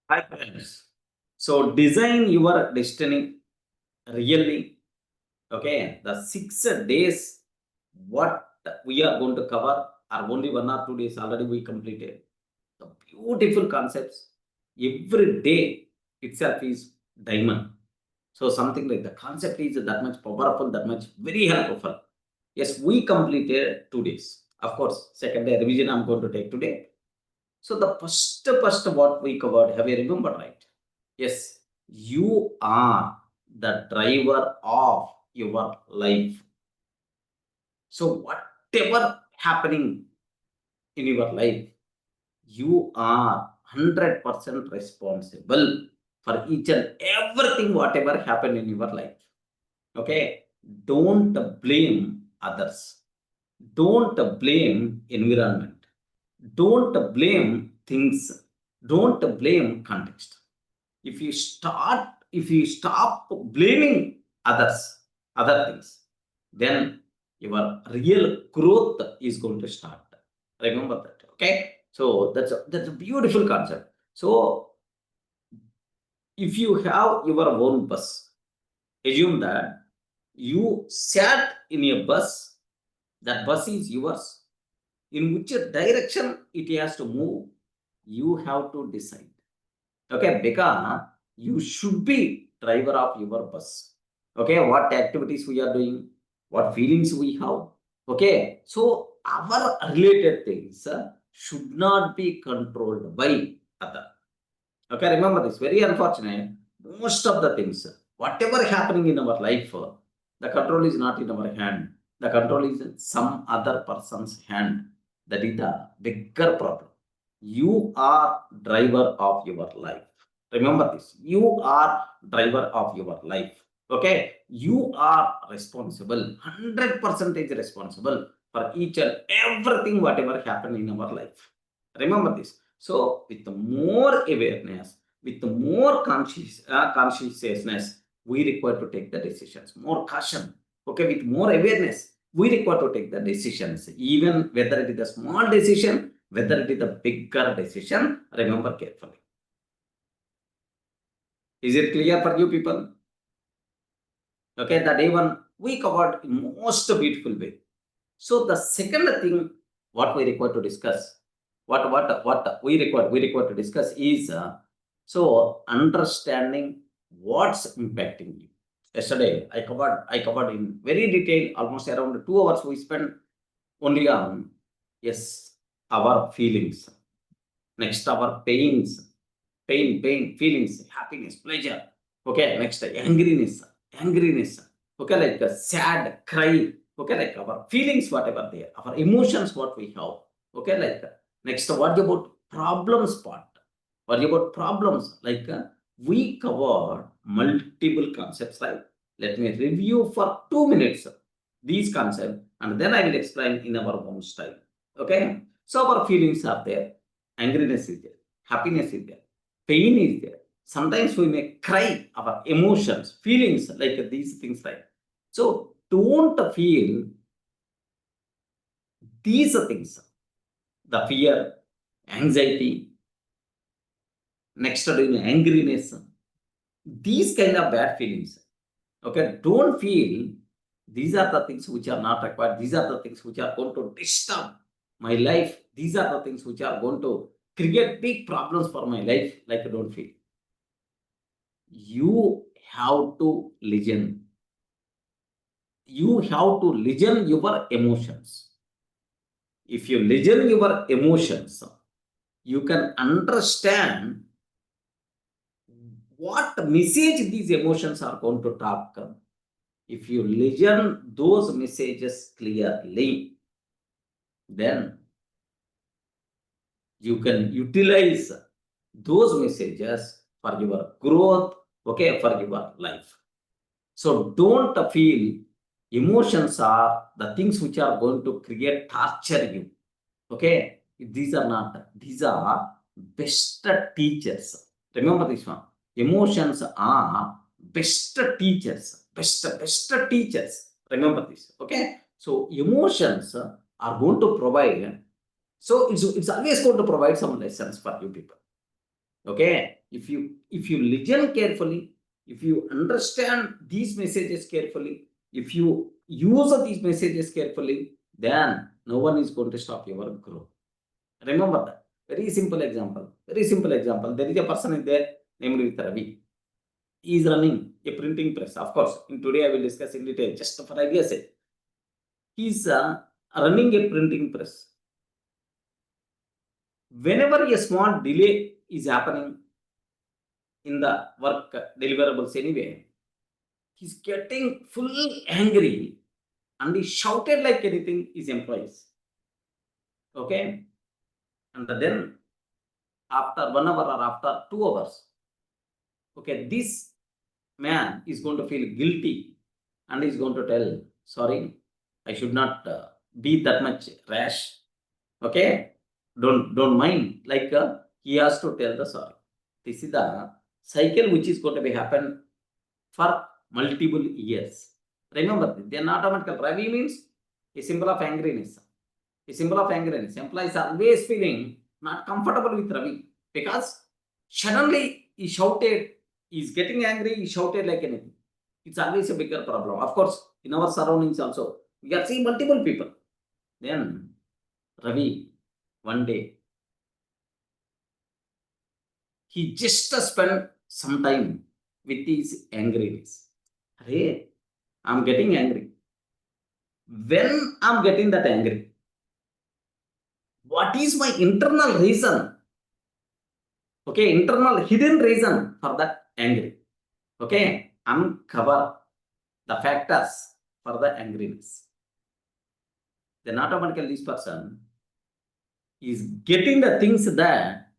Hi friends. So design your destiny really. Okay, the 6 days what we are going to cover are only 1 or 2 days already we completed. The beautiful concepts. Every day itself is diamond. So something like the concept is that much powerful, that much very helpful. Yes, we completed 2 days. Of course, second day revision I'm going to take today. So the first what we covered, have you remembered, right? Yes, you are the driver of your life. So whatever happening in your life, you are 100% responsible for each and everything whatever happened in your life. Okay, don't blame others. Don't blame environment. Don't blame things. Don't blame context. If you stop blaming other things, then your real growth is going to start. Remember that. Okay, so that's a beautiful concept. So if you have your own bus, assume that you sat in a bus. That bus is yours. In which direction it has to move, you have to decide. Okay, because you should be driver of your bus. Okay, what activities we are doing, what feelings we have. Okay, so our related things should not be controlled by other. Okay, remember this. Very unfortunate. Most of the things, whatever happening in our life, the control is not in our hand. The control is in some other person's hand. That is the bigger problem. You are driver of your life. Remember this. You are driver of your life. Okay. You are responsible, 100% responsible for each and everything whatever happened in our life. Remember this. So with more awareness, with more consciousness, we require to take the decisions. More caution. Okay, with more awareness, we require to take the decisions, even whether it is a small decision, whether it is a bigger decision. Remember carefully. Is it clear for you people? Okay, the day one we covered in most beautiful way. So the second thing what we require to discuss, what we require to discuss is so understanding what's impacting you. Yesterday I covered in very detail, almost around 2 hours we spent only on, yes, our feelings. Next, our pain, feelings, happiness, pleasure. Okay, next, angriness. Okay, like a sad cry. Okay, like our feelings, whatever they are, our emotions, what we have. Okay, like next, what about problems part? What about problems? Like we covered multiple concepts, right? Let me review for 2 minutes these concepts, and then I will explain in our own style. Okay, so our feelings are there, angriness is there, happiness is there, pain is there. Sometimes we may cry our emotions, feelings like these things, right? So don't feel these things, the fear, anxiety, next angriness, these kind of bad feelings. Okay, don't feel these are the things which are not required. These are the things which are going to disturb my life. These are the things which are going to create big problems for my life. Like, don't feel. You have to listen. You have to listen your emotions. If you listen your emotions, you can understand what message these emotions are going to talk. If you listen those messages clearly, then you can utilize those messages for your growth, okay, for your life. So don't feel emotions are the things which are going to create torture you. Okay, these are not. These are best teachers. Remember this one. Emotions are best teachers. Best teachers. Remember this. Okay. So emotions are going to provide. So it's always going to provide some lessons for you people. Okay, if you listen carefully, if you understand these messages carefully, if you use these messages carefully, then no one is going to stop your growth. Remember that. Very simple example. Very simple example. There is a person in there named with Ravi. He is running a printing press. Of course, in today I will discuss in detail just for idea's sake. He is running a printing press. Whenever a small delay is happening in the work deliverables anyway, he's getting full angry and he shouted like anything his employees. Okay, and then after 1 hour or after 2 hours, okay, this man is going to feel guilty and is going to tell, sorry, I should not be that much rash. Okay, don't mind. Like he has to tell the sorry. This is the cycle which is going to be happen for multiple years. Remember, then automatically Ravi means a symbol of angriness. A symbol of angriness. Employees are always feeling not comfortable with Ravi because suddenly he shouted, he's getting angry, he shouted like anything. It's always a bigger problem. Of course, in our surroundings also, we are seeing multiple people. Then Ravi, one day, he just spent some time with his angriness. Hey, I'm getting angry. When I'm getting that angry, what is my internal reason? Okay, internal hidden reason for that angry. Okay, uncover the factors for the angriness. Then automatically this person is getting the things that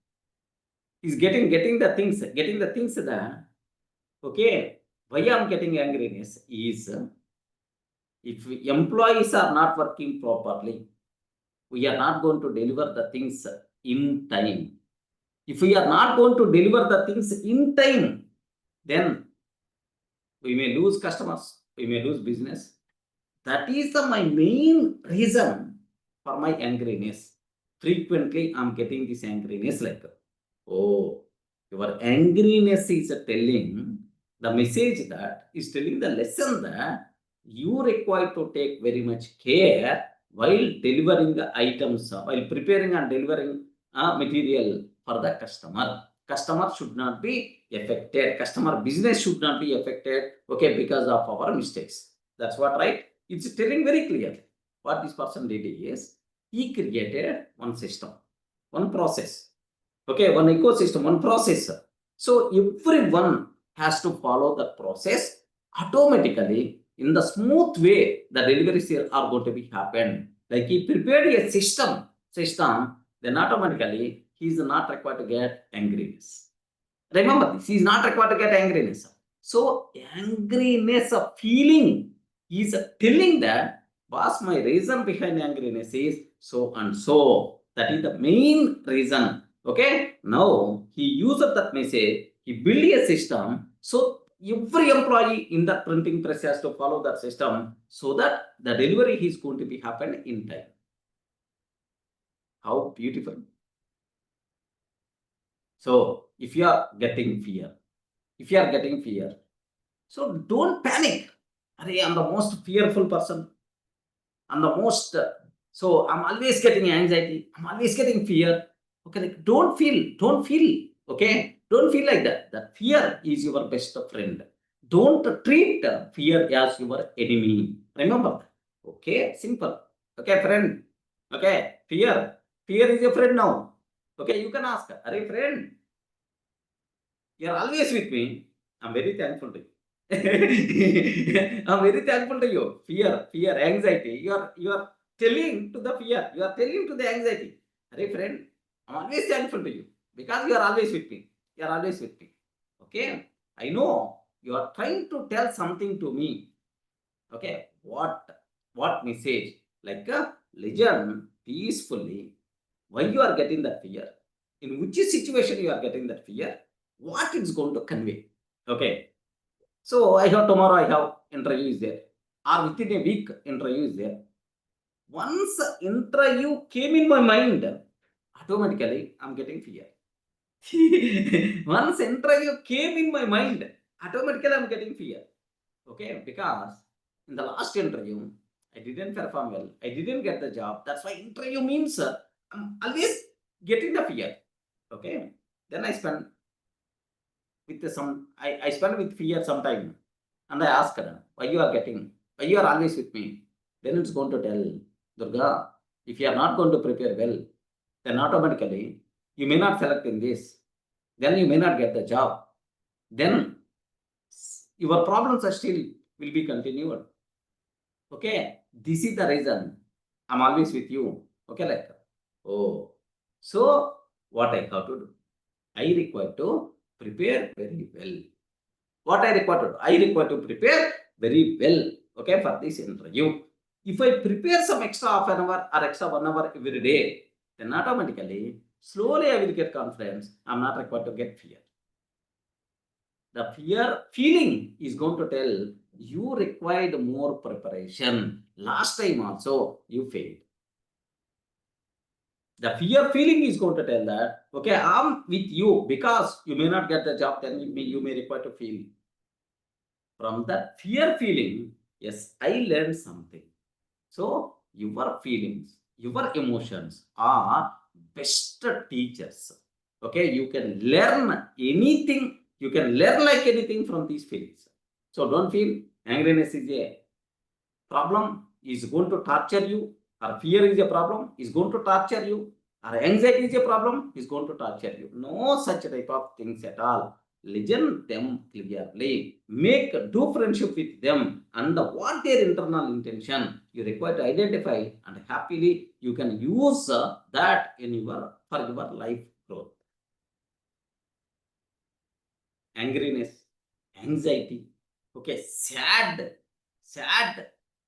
is getting the things that okay, why I'm getting angriness is if employees are not working properly, we are not going to deliver the things in time. If we are not going to deliver the things in time, then we may lose customers, we may lose business. That is my main reason for my angriness. Frequently, I'm getting this angriness like, oh, your angriness is telling the message that is telling the lesson that you require to take very much care while delivering the items, while preparing and delivering material for the customer. Customer should not be affected. Customer business should not be affected, okay, because of our mistakes. That's what, right? It's telling very clearly. What this person did is, he created one system, one process, okay, one ecosystem, one process. So everyone has to follow that process. Automatically, in the smooth way, the deliveries are going to be happen. Like he prepared a system, then automatically he is not required to get angriness. Remember this, he is not required to get angriness. So angriness of feeling is telling that, boss, my reason behind angriness is so and so. That is the main reason. Okay, now he used that message, he built a system. So every employee in that printing press has to follow that system so that the delivery is going to be happen in time. How beautiful. So if you are getting fear, so don't panic. I'm the most fearful person. I'm the most, so I'm always getting anxiety. I'm always getting fear. Okay, like don't feel, okay? Don't feel like that. That fear is your best friend. Don't treat fear as your enemy. Remember that. Okay, simple. Okay, friend. Okay, fear is your friend now. Okay, you can ask, are friend, you're always with me. I'm very thankful to you. I'm very thankful to you. Fear, anxiety. You are telling to the fear. You are telling to the anxiety. Hey friend, I'm always thankful to you because you are always with me. You are always with me. Okay. I know you are trying to tell something to me. Okay. What message? Like listen peacefully. Why you are getting that fear? In which situation you are getting that fear? What it's going to convey? Okay. So I have tomorrow I have interview is there, or within a week interview is there. Once interview came in my mind, automatically I'm getting fear. Once interview came in my mind, automatically I'm getting fear. Okay, because in the last interview, I didn't perform well. I didn't get the job. That's why interview means I'm always getting the fear. Okay, then I spend with I spend with fear some time, and I ask her, why you are getting, why you are always with me? Then it's going to tell, Durga, if you are not going to prepare well, then automatically you may not select in this. Then you may not get the job. Then your problems are still will be continued. Okay, this is the reason I'm always with you. Okay, like, oh, so what I have to do? I require to prepare very well. What I require to do? I require to prepare very well. Okay, for this interview. If I prepare some extra half an hour or extra 1 hour every day, then automatically, slowly I will get confidence. I'm not required to get fear. The fear feeling is going to tell you required more preparation. Last time also you failed. The fear feeling is going to tell that, okay, I'm with you because you may not get the job, then you may require to feel. From that fear feeling, yes, I learned something. So your feelings, your emotions are best teachers. Okay, you can learn anything, you can learn like anything from these feelings. So don't feel angriness is a problem, is going to torture you, or fear is a problem, is going to torture you, or anxiety is a problem, is going to torture you. No such type of things at all. Listen them clearly, do friendship with them, and what their internal intention you require to identify, and happily you can use that in for your life growth. Angriness, anxiety, okay, sad,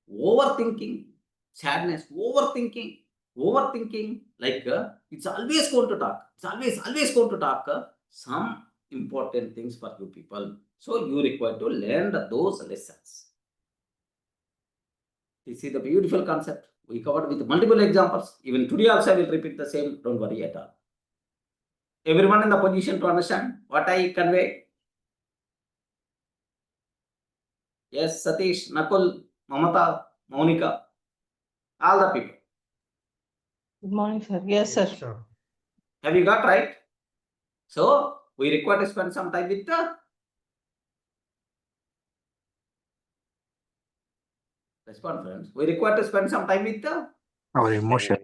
overthinking, sadness, overthinking, like it's always going to talk. It's always going to talk some important things for you people. So you require to learn those lessons. This is the beautiful concept. We covered with multiple examples. Even today also I will repeat the same. Don't worry at all. Everyone in the position to understand what I convey? Yes, Satish, Nakul, Mamata, Monica, all the people. Good morning, sir. Yes, sir. Have you got right? So we require to spend some time with the respond, friends. We require to spend some time with the our emotion.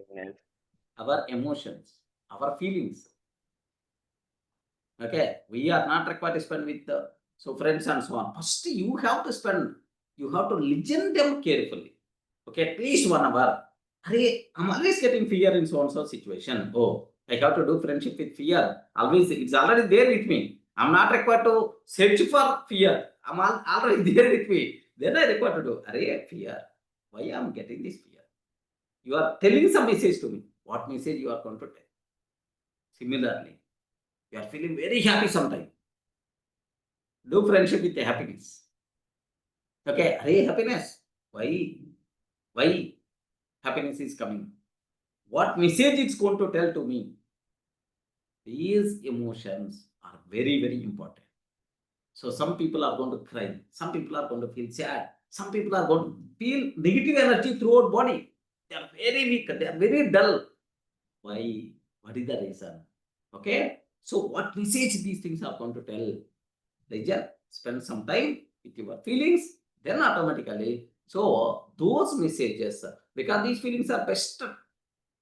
our emotions, our feelings. Okay, we are not required to spend with the friends and so on. First, you have to spend. You have to listen them carefully. Okay, at least 1 hour. Hey, I'm always getting fear in so and so situation. Oh, I have to do friendship with fear. Always, it's already there with me. I'm not required to search for fear. I'm already there with me. Then I require to do. Array, fear. Why I'm getting this fear? You are telling some message to me. What message you are going to tell? Similarly, you are feeling very happy sometime. Do friendship with the happiness. Okay, array, happiness. Why happiness is coming? What message it's going to tell to me? These emotions are very, very important. So some people are going to cry. Some people are going to feel sad. Some people are going to feel negative energy throughout body. They are very weak. They are very dull. Why? What is the reason? Okay. So what message these things are going to tell? They just spend some time with your feelings. Then automatically, so those messages, because these feelings are best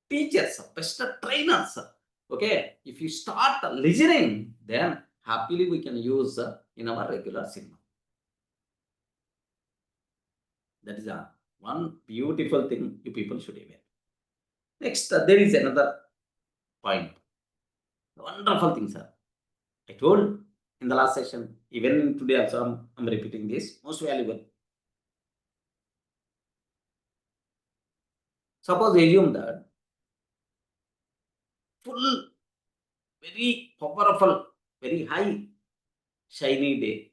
teachers, best trainers. Okay, if you start listening, then happily we can use in our regular cinema. That is one beautiful thing you people should aware. Next, there is another point. Wonderful thing, sir. I told in the last session, even today also I'm repeating this, most valuable. Suppose assume that full, very powerful, very high, shiny day.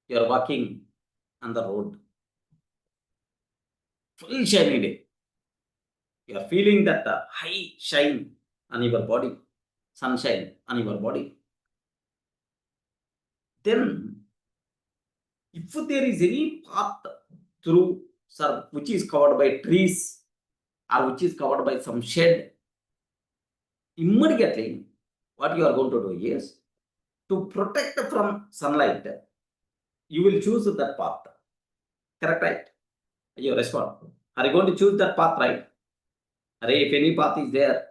You are walking on the road. Full shiny day. You are feeling that high shine on your body. sunshine on your body. Then, if there is any path through, sir, which is covered by trees or which is covered by some shade, immediately what you are going to do is to protect from sunlight, you will choose that path. Correct, right? You respond. Are you going to choose that path, right? If any path is there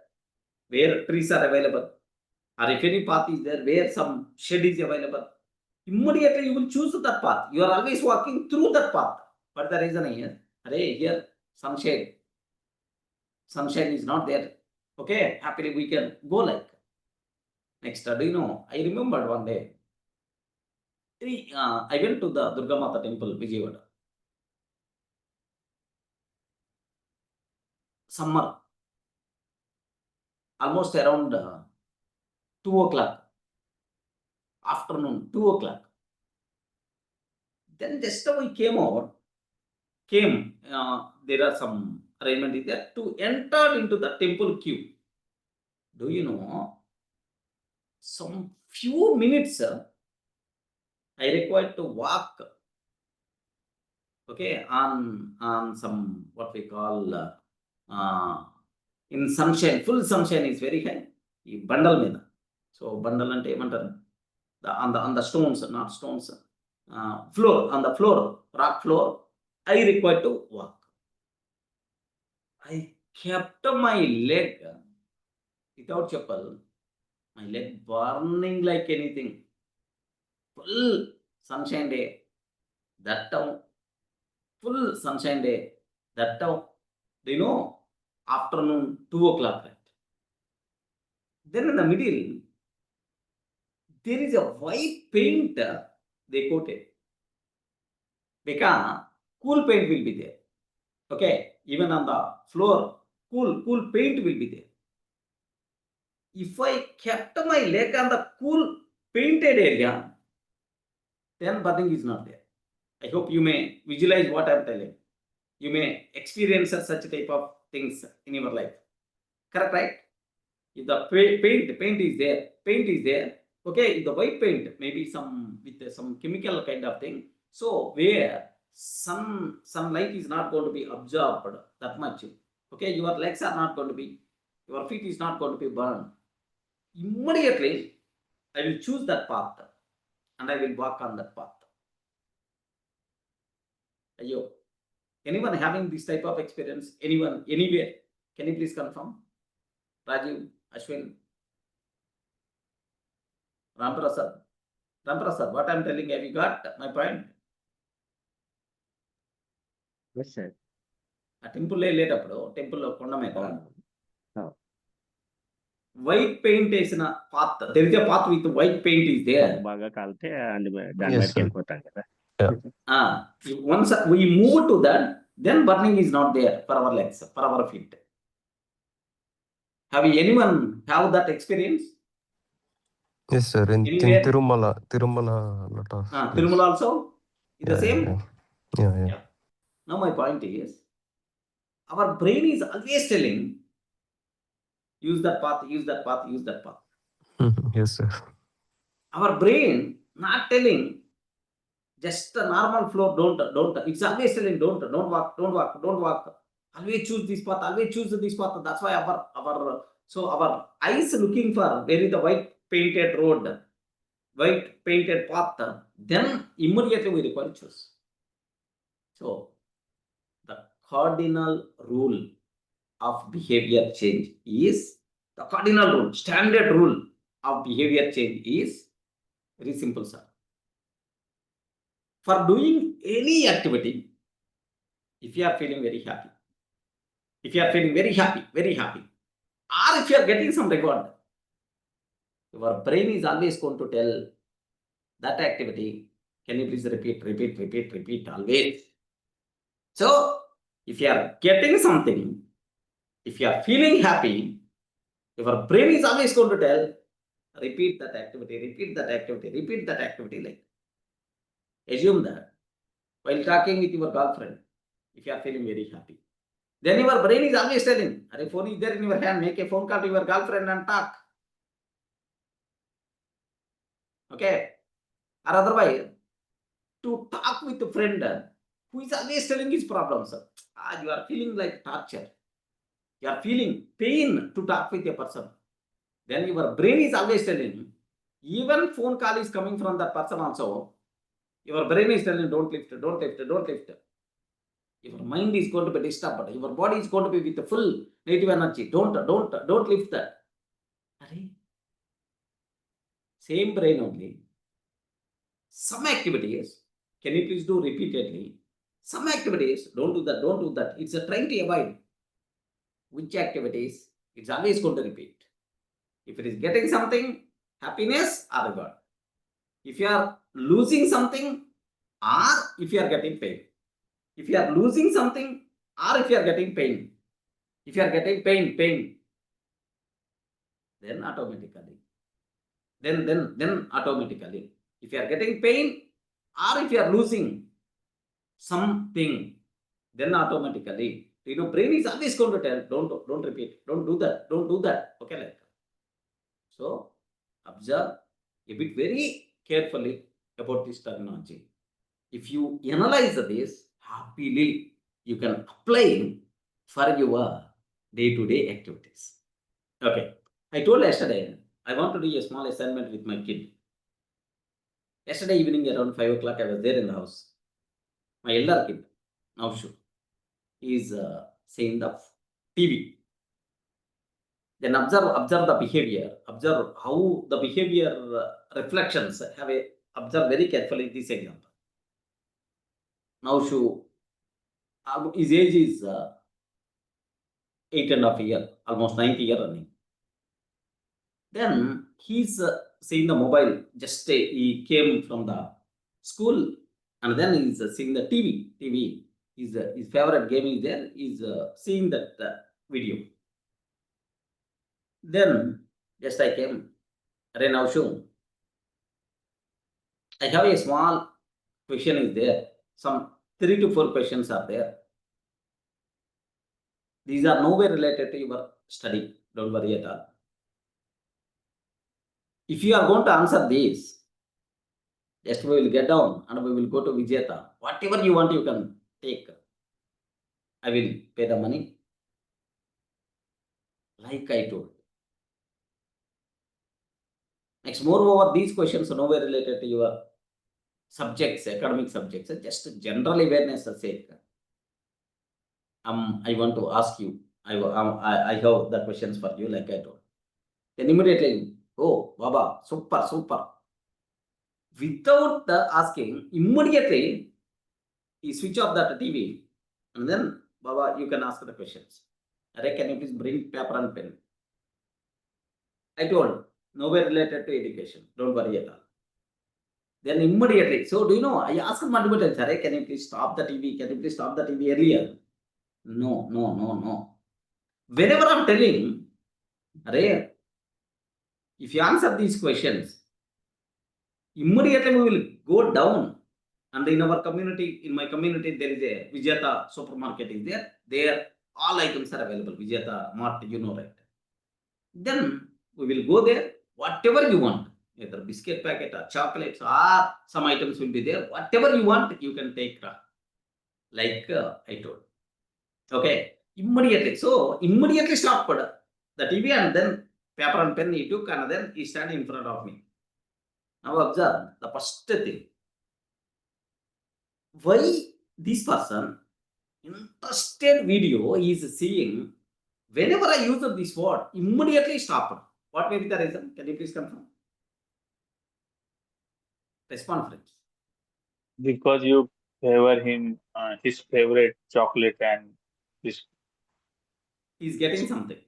where trees are available, or if any path is there where some shade is available, immediately you will choose that path. You are always walking through that path. But the reason is, here sunshine is not there. Okay, happily we can go like. Next, do you know, I remembered one day, I went to the Durga Mata temple, Vijayawada. Summer, almost around 2 o'clock, afternoon, 2 o'clock. Then just we came, there are some arrangement there to enter into the temple queue. Do you know, some few minutes I required to walk, okay, on some, what we call, in sunshine, full sunshine is very high. Bundle meena. So bundle ante emantaru, on the stones, not stones, floor, on the floor, rock floor, I required to walk. I kept my leg without chappal, my leg burning like anything. Full sunshine day, that town, full sunshine day, that town. Do you know, afternoon 2 o'clock, right? Then in the middle, there is a white paint they coated. Because cool paint will be there. Okay, even on the floor, cool paint will be there. If I kept my leg on the cool painted area, then burning is not there. I hope you may visualize what I am telling. You may experience such type of things in your life. Correct, right? If the paint is there, okay, if the white paint, maybe some with some chemical kind of thing, so where sunlight is not going to be absorbed that much, okay, your legs are not going to be, your feet is not going to be burned. Immediately, I will choose that path and I will walk on that path. Ayo, anyone having this type of experience? Anyone, anywhere? Can you please confirm? Rajiv, Ashwin, Ramprasad, what I am telling, have you got my point? Yes, sir. ఆ temple వెళ్ళేటప్పుడు temple కొండ మీద Oh. White paint వేసిన path, there is a path with white paint is there. బాగా కాలితే దాని Yes, మీదకి sir. వెళ్ళిపోతాం కదా. Once we move to that, then burning is not there for our legs, for our feet. Have anyone have that experience? Yes, sir. In Anywhere? Tirumala, lot of. Tirumala also is the Yeah, same. Yeah. Now my point is, our brain is always telling, use that path, use that path, use that path. Yes, sir. Our brain not telling just a normal floor, don't. It's always telling, don't walk. Always choose this path, always choose this path. That's why our eyes looking for where is the white painted road, white painted path, then immediately we require choose. So the cardinal rule of behavior change is, the cardinal rule, standard rule of behavior change is very simple, sir. For doing any activity, if you are feeling very happy, or if you are getting some reward, your brain is always going to tell that activity, can you please repeat always. So if you are getting something, if you are feeling happy, your brain is always going to tell, repeat that activity, like. Assume that while talking with your girlfriend, if you are feeling very happy, then your brain is always telling, phone is there in your hand, make a phone call to your girlfriend and talk. Okay. Or otherwise, to talk with a friend who is always telling his problems. You are feeling like torture. You are feeling pain to talk with a person. Then your brain is always telling, even phone call is coming from that person also, your brain is telling, don't lift, don't lift, don't lift. Your mind is going to be disturbed. Your body is going to be with the full negative energy. Don't lift that. Same brain only. Some activities, can you please do repeatedly? Some activities, don't do that, don't do that. It's a trying to avoid. Which activities? It's always going to repeat. If it is getting something, happiness or reward. If you are losing something, or if you are getting pain. If you are losing something, or if you are getting pain. If you are getting pain, then automatically. Then automatically. If you are getting pain, or if you are losing something, then automatically, brain is always going to tell, don't repeat, don't do that. Okay, like that. So observe a bit very carefully about this terminology. If you analyze this happily, you can apply for your day-to-day activities. Okay, I told yesterday I want to do a small assignment with my kid. Yesterday evening around 5 o'clock, I was there in the house. My elder kid, now he is seeing the TV. Then observe the behavior. Observe how the behavior reflections have a. Observe very carefully this example. Now his age is 8.5 years, almost 9th year running. Then he's seeing the mobile. Just he came from the school, and then he's seeing the TV. His favorite game is there. He's seeing that video. Then just I came. Now I have a small question is there. Some 3 to 4 questions are there. These are nowhere related to your study. Don't worry at all. If you are going to answer these, just we will get down and we will go to Vijeta. Whatever you want, you can take. I will pay the money. Like I told. Next, moreover, these questions are nowhere related to your subjects, academic subjects, just general awareness sake. I want to ask you. I have the questions for you, like I told. Then immediately, oh, Baba, super. Without asking, immediately he switch off that TV, and then Baba, you can ask the questions. Arey, can you please bring paper and pen? I told, nowhere related to education. Don't worry at all. Then immediately, so do you know, I asked multiple times, Arey, can you please stop the TV? Can you please stop the TV earlier? No. Whenever I'm telling, Arey, if you answer these questions, immediately we will go down. And in our community, in my community, there is a Vijeta supermarket is there. There, all items are available. Vijeta Mart, you know, right? Then we will go there. Whatever you want, either biscuit packet or chocolates or some items will be there. Whatever you want, you can take. Like I told. Okay, immediately. So immediately stop the TV and then paper and pen he took and then he stand in front of me. Now observe the first thing. Why this person interested video is seeing, whenever I use this word, immediately stop. What may be the reason? Can you please confirm? Respond, friends. Because you favor him his favorite chocolate and this. He's getting something.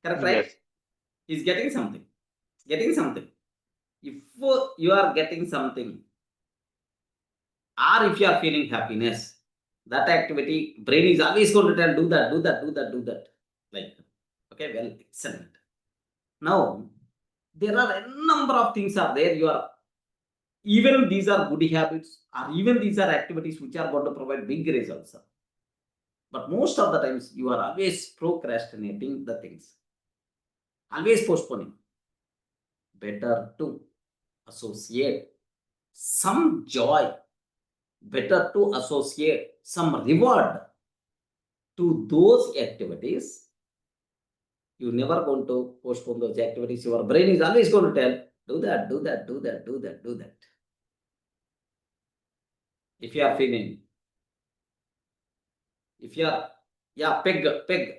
Correct, right? Yes. He's getting something. If you are getting something, or if you are feeling happiness, that activity, brain is always going to tell, do that. Like, okay, well, excellent. Now, there are a number of things are there. Even these are good habits, or even these are activities which are going to provide big results. But most of the times, you are always procrastinating the things. Always postponing. Better to associate some joy, better to associate some reward to those activities. You never going to postpone those activities. Your brain is always going to tell, do that, do that, do that, do that, do that. If you are feeling, if you are, yeah, peg.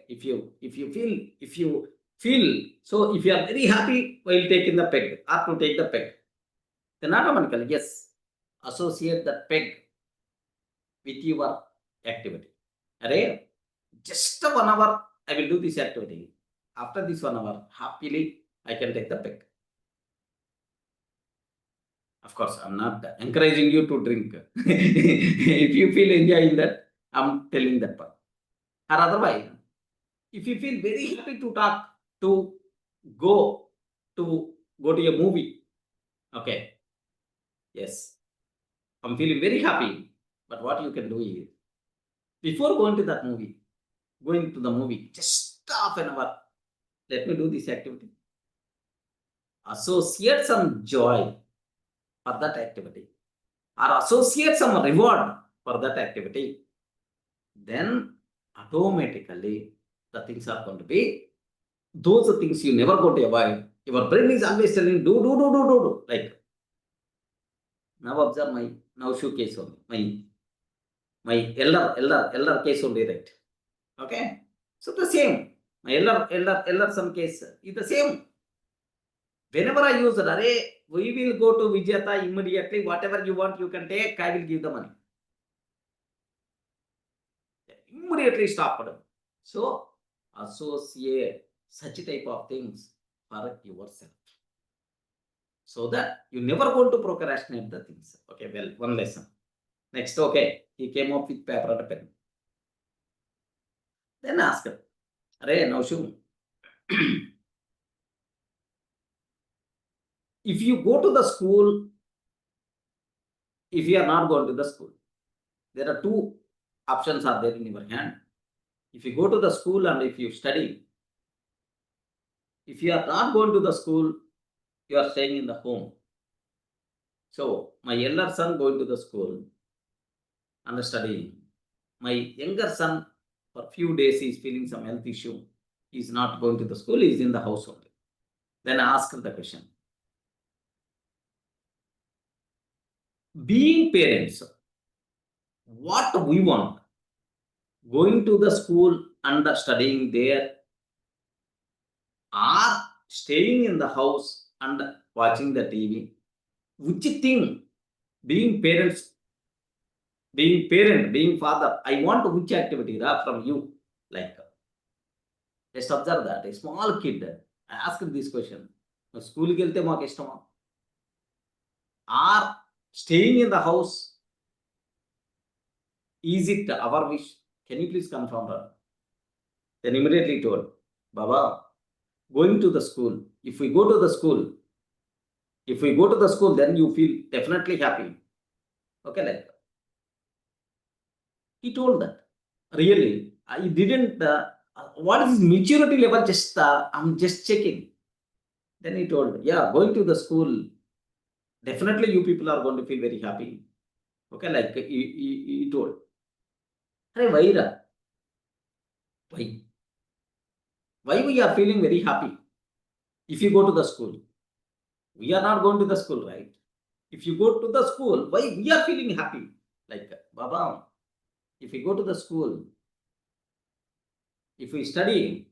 If you feel, so if you are very happy while taking the peg or to take the peg, then automatically, yes, associate that peg with your activity. Array, just 1 hour I will do this activity. After this 1 hour, happily I can take the peg. Of course, I'm not encouraging you to drink. If you feel enjoying that, I'm telling that part. Or otherwise, if you feel very happy to talk, to go to a movie, okay, yes, I'm feeling very happy. But what you can do is, before going to that movie, going to the movie, just half an hour, let me do this activity. Associate some joy for that activity, or associate some reward for that activity. Then automatically the things are going to be, those are things you never go to avoid. Your brain is always telling, do. Like, now observe my now shoe case only. My elder case only, right? Okay. So the same. My elder son case is the same. Whenever I use that, array, we will go to Vijayata immediately. Whatever you want, you can take. I will give the money. Immediately stop. So associate such type of things for yourself, so that you never going to procrastinate the things. Okay, well, one lesson. Next, okay, he came up with paper and pen. Then ask him, Arey, now show. If you go to the school, if you are not going to the school, there are 2 options are there in your hand. If you go to the school and if you study, if you are not going to the school, you are staying in the home. So my elder son going to the school and studying. My younger son, for few days, he is feeling some health issue. He is not going to the school, he is in the house only. Then ask the question. Being parents, what we want? Going to the school and studying there, or staying in the house and watching the TV? Which thing, being parents, being parent, being father, I want which activity from you? Like, just observe that. A small kid, I ask him this question. School ki velte maaku ishtama? Or staying in the house, is it our wish? Can you please confirm that? Then immediately told, Baba, going to the school, if we go to the school, then you feel definitely happy. Okay, like that. He told that. Really, I didn't, what is his maturity level? Just, I'm just checking. Then he told, yeah, going to the school, definitely you people are going to feel very happy. Okay, like he told. Hey, why? Why? Why we are feeling very happy if you go to the school? We are not going to the school, right? If you go to the school, why we are feeling happy? Like, Baba, if we go to the school, if we study,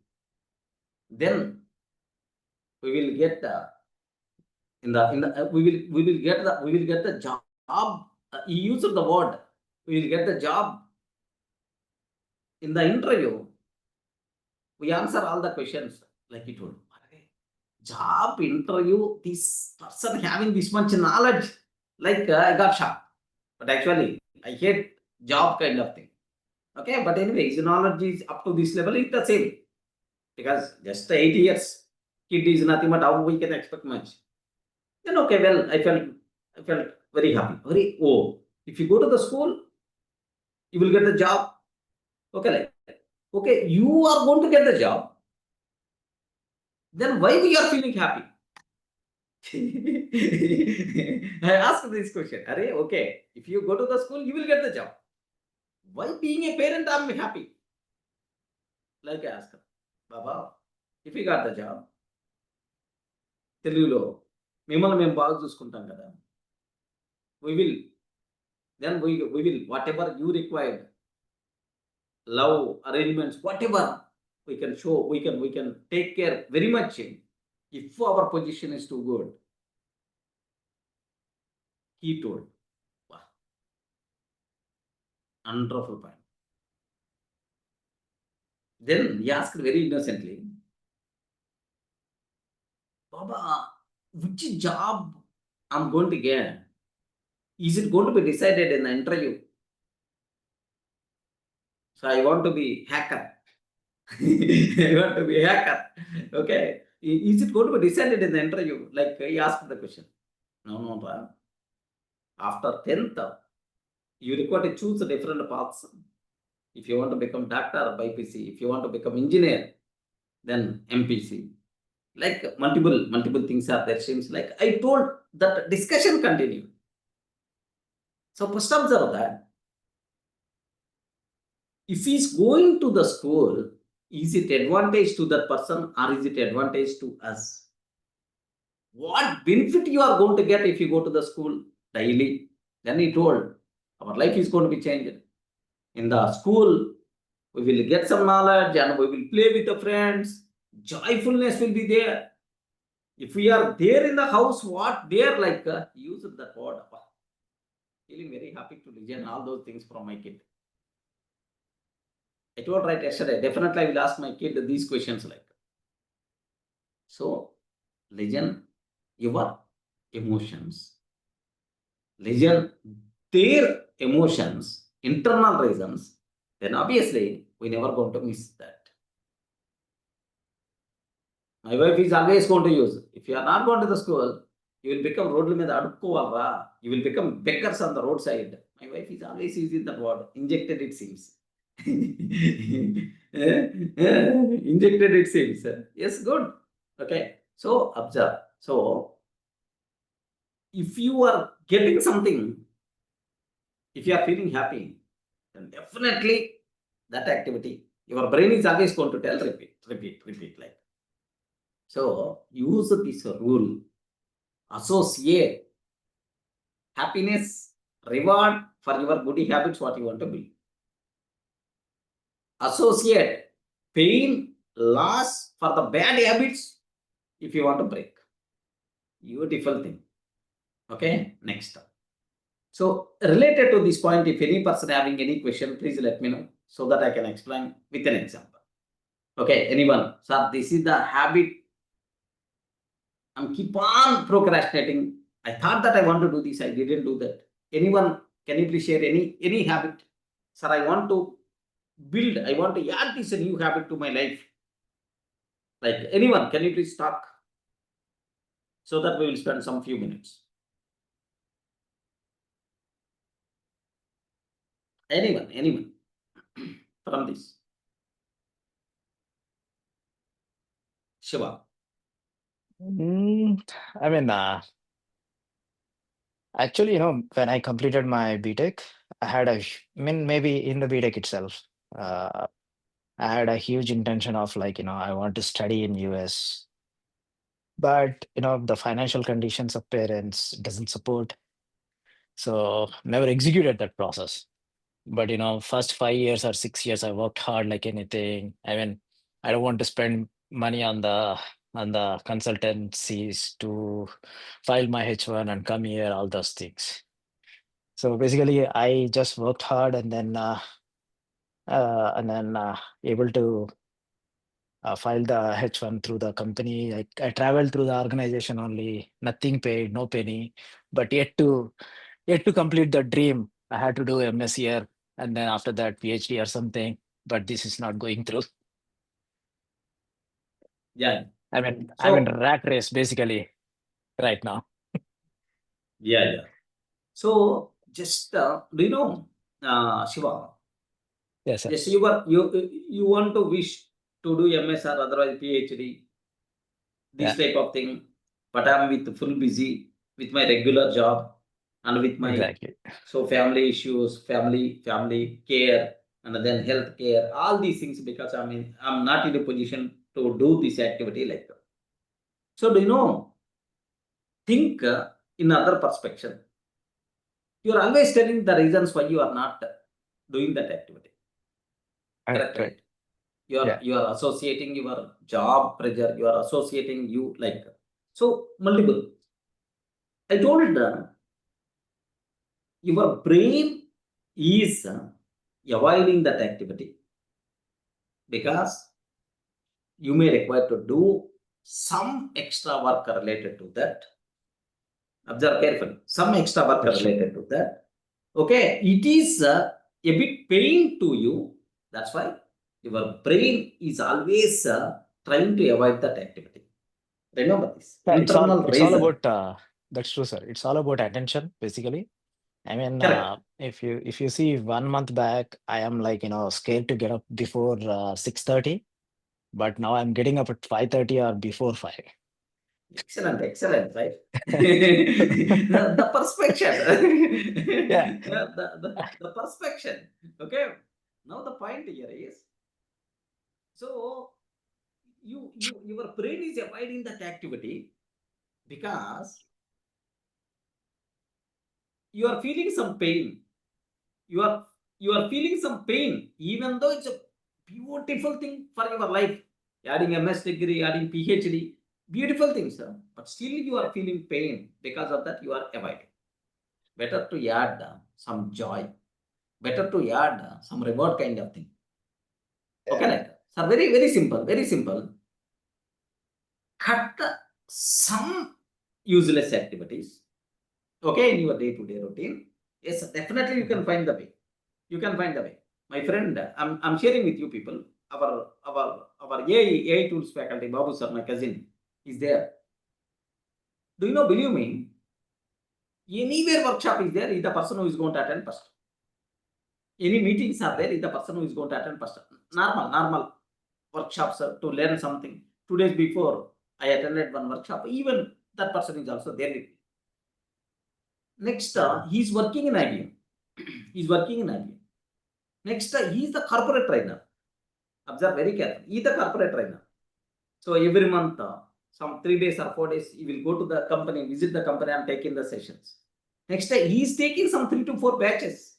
then we will get we will get the job. He used the word, we will get the job. In the interview, we answer all the questions like he told. Job interview, this person having this much knowledge, like I got shocked. But actually, I hate job kind of thing. Okay, but anyway, his knowledge is up to this level, it's the same. Because just 8 years, kid is nothing, but how we can expect much? Then okay, well, I felt very happy. If you go to the school, you will get the job. Okay, okay, you are going to get the job. Then why we are feeling happy? I asked this question. Arey, okay, if you go to the school, you will get the job. Why being a parent, I'm happy? Like I asked, Baba, if you got the job, తెలుగులో మిమ్మల్ని మేము బాగా చూసుకుంటాం కదా. We will, then we will, whatever you required, love, arrangements, whatever we can show, we can take care very much. If our position is too good, he told, wow, wonderful point. Then he asked very innocently, Baba, which job I'm going to get? Is it going to be decided in the interview? So I want to be hacker. I want to be hacker. Okay. Is it going to be decided in the interview? Like he asked the question. No. After 10th, you require to choose different paths. If you want to become doctor, BPC. If you want to become engineer, then MPC. Like multiple things are there. Seems like I told that discussion continued. So first observe that. If he's going to the school, is it advantage to that person or is it advantage to us? What benefit you are going to get if you go to the school daily? Then he told, our life is going to be changed. In the school, we will get some knowledge and we will play with the friends. Joyfulness will be there. If we are there in the house, what they are like, use that word. Feeling very happy to listen all those things from my kid. I told right yesterday, definitely I will ask my kid these questions like. So, listen your emotions. Listen their emotions, internal reasons. Then obviously, we never going to miss that. My wife is always going to use. If you are not going to the school, you will become road limit adukkovalra. You will become beggars on the roadside. My wife is always using that word. Injected, it seems. Injected, it seems. Yes, good. Okay. So observe. So if you are getting something, if you are feeling happy, then definitely that activity, your brain is always going to tell repeat like. So use this rule. Associate happiness, reward for your good habits, what you want to build. Associate pain, loss for the bad habits if you want to break. Beautiful thing. Okay, next. So related to this point, if any person having any question, please let me know so that I can explain with an example. Okay, anyone? Sir, this is the habit. I'm keep on procrastinating. I thought that I want to do this, I didn't do that. Anyone, can you please share any habit? Sir, I want to build, I want to add this a new habit to my life. Like anyone, can you please talk? So that we will spend some few minutes. Anyone from this? Shiva. I mean, actually, when I completed my BTech, I had maybe in the BTech itself, I had a huge intention of I want to study in US, but the financial conditions of parents doesn't support, so never executed that process. But first 5 years or 6 years, I worked hard like anything. I mean, I don't want to spend money on the consultancies to file my H1 and come here, all those things. So basically, I just worked hard and then able to file the H1 through the company. I traveled through the organization only, nothing paid, no penny, but yet to complete the dream, I had to do MS here and then after that PhD or something. But this is not going through. Yeah. I'm in So rat race basically right now. yeah. So just do you know, Shiva? Yes, sir. Just you want to wish to do MS or otherwise PhD, this Yeah. type of thing. but I'm with full busy with my regular job and with my Exactly. so family issues, family care, and then health care, all these things, because I'm not in a position to do this activity like that. So do you know, think in other perspective. You are always telling the reasons why you are not doing that activity. Correct, right? Yeah. You are associating your job pressure, you are associating you like so multiple. I told your brain is avoiding that activity because you may require to do some extra work related to that. Observe carefully, some extra work That's true. related to that. Okay, it is a bit pain to you. That's why your brain is always trying to avoid that activity. Remember this Yeah, internal it's all reason. about that's true, sir. It's all about attention, basically. I mean, Correct. if you see 1 month back, I am like, scared to get up before 6:30, but now I'm getting up at 5:30 or before 5. Excellent, right? The perspection. Yeah. The perspection. Okay. Now the point here is, so your brain is avoiding that activity because you are feeling some pain. You are feeling some pain, even though it's a beautiful thing for your life. Adding MS degree, adding PhD, beautiful things, sir. But still you are feeling pain. Because of that, you are avoiding. Better to add some joy. Better to add some reward kind of thing. Okay, like that. So very, very simple, very simple. Cut some useless activities. Okay, in your day-to-day routine. Yes, definitely you can find the way. You can find the way. My friend, I'm sharing with you people, our AI tools faculty, Babu sir, my cousin, is there. Do you know, believe me, anywhere workshop is there, is the person who is going to attend first. Any meetings are there, is the person who is going to attend first. Normal workshops to learn something. 2 days before, I attended one workshop, even that person is also there with me. Next, he's working in IBM. He's working in IBM. Next, he is the corporate trainer. Observe very carefully. He is the corporate trainer. So every month, some 3 days or 4 days, he will go to the company, visit the company and take in the sessions. Next day, he is taking some 3 to 4 batches.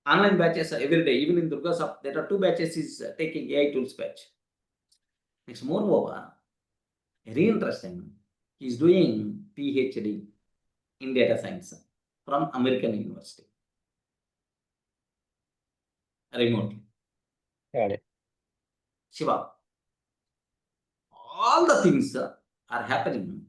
Online batches every day. Even in DURGASOFT, there are 2 batches is taking AI tools batch. Next, moreover, very interesting. He is doing PhD in data science from American University. Remotely. Got it. Shiva, all the things are happening.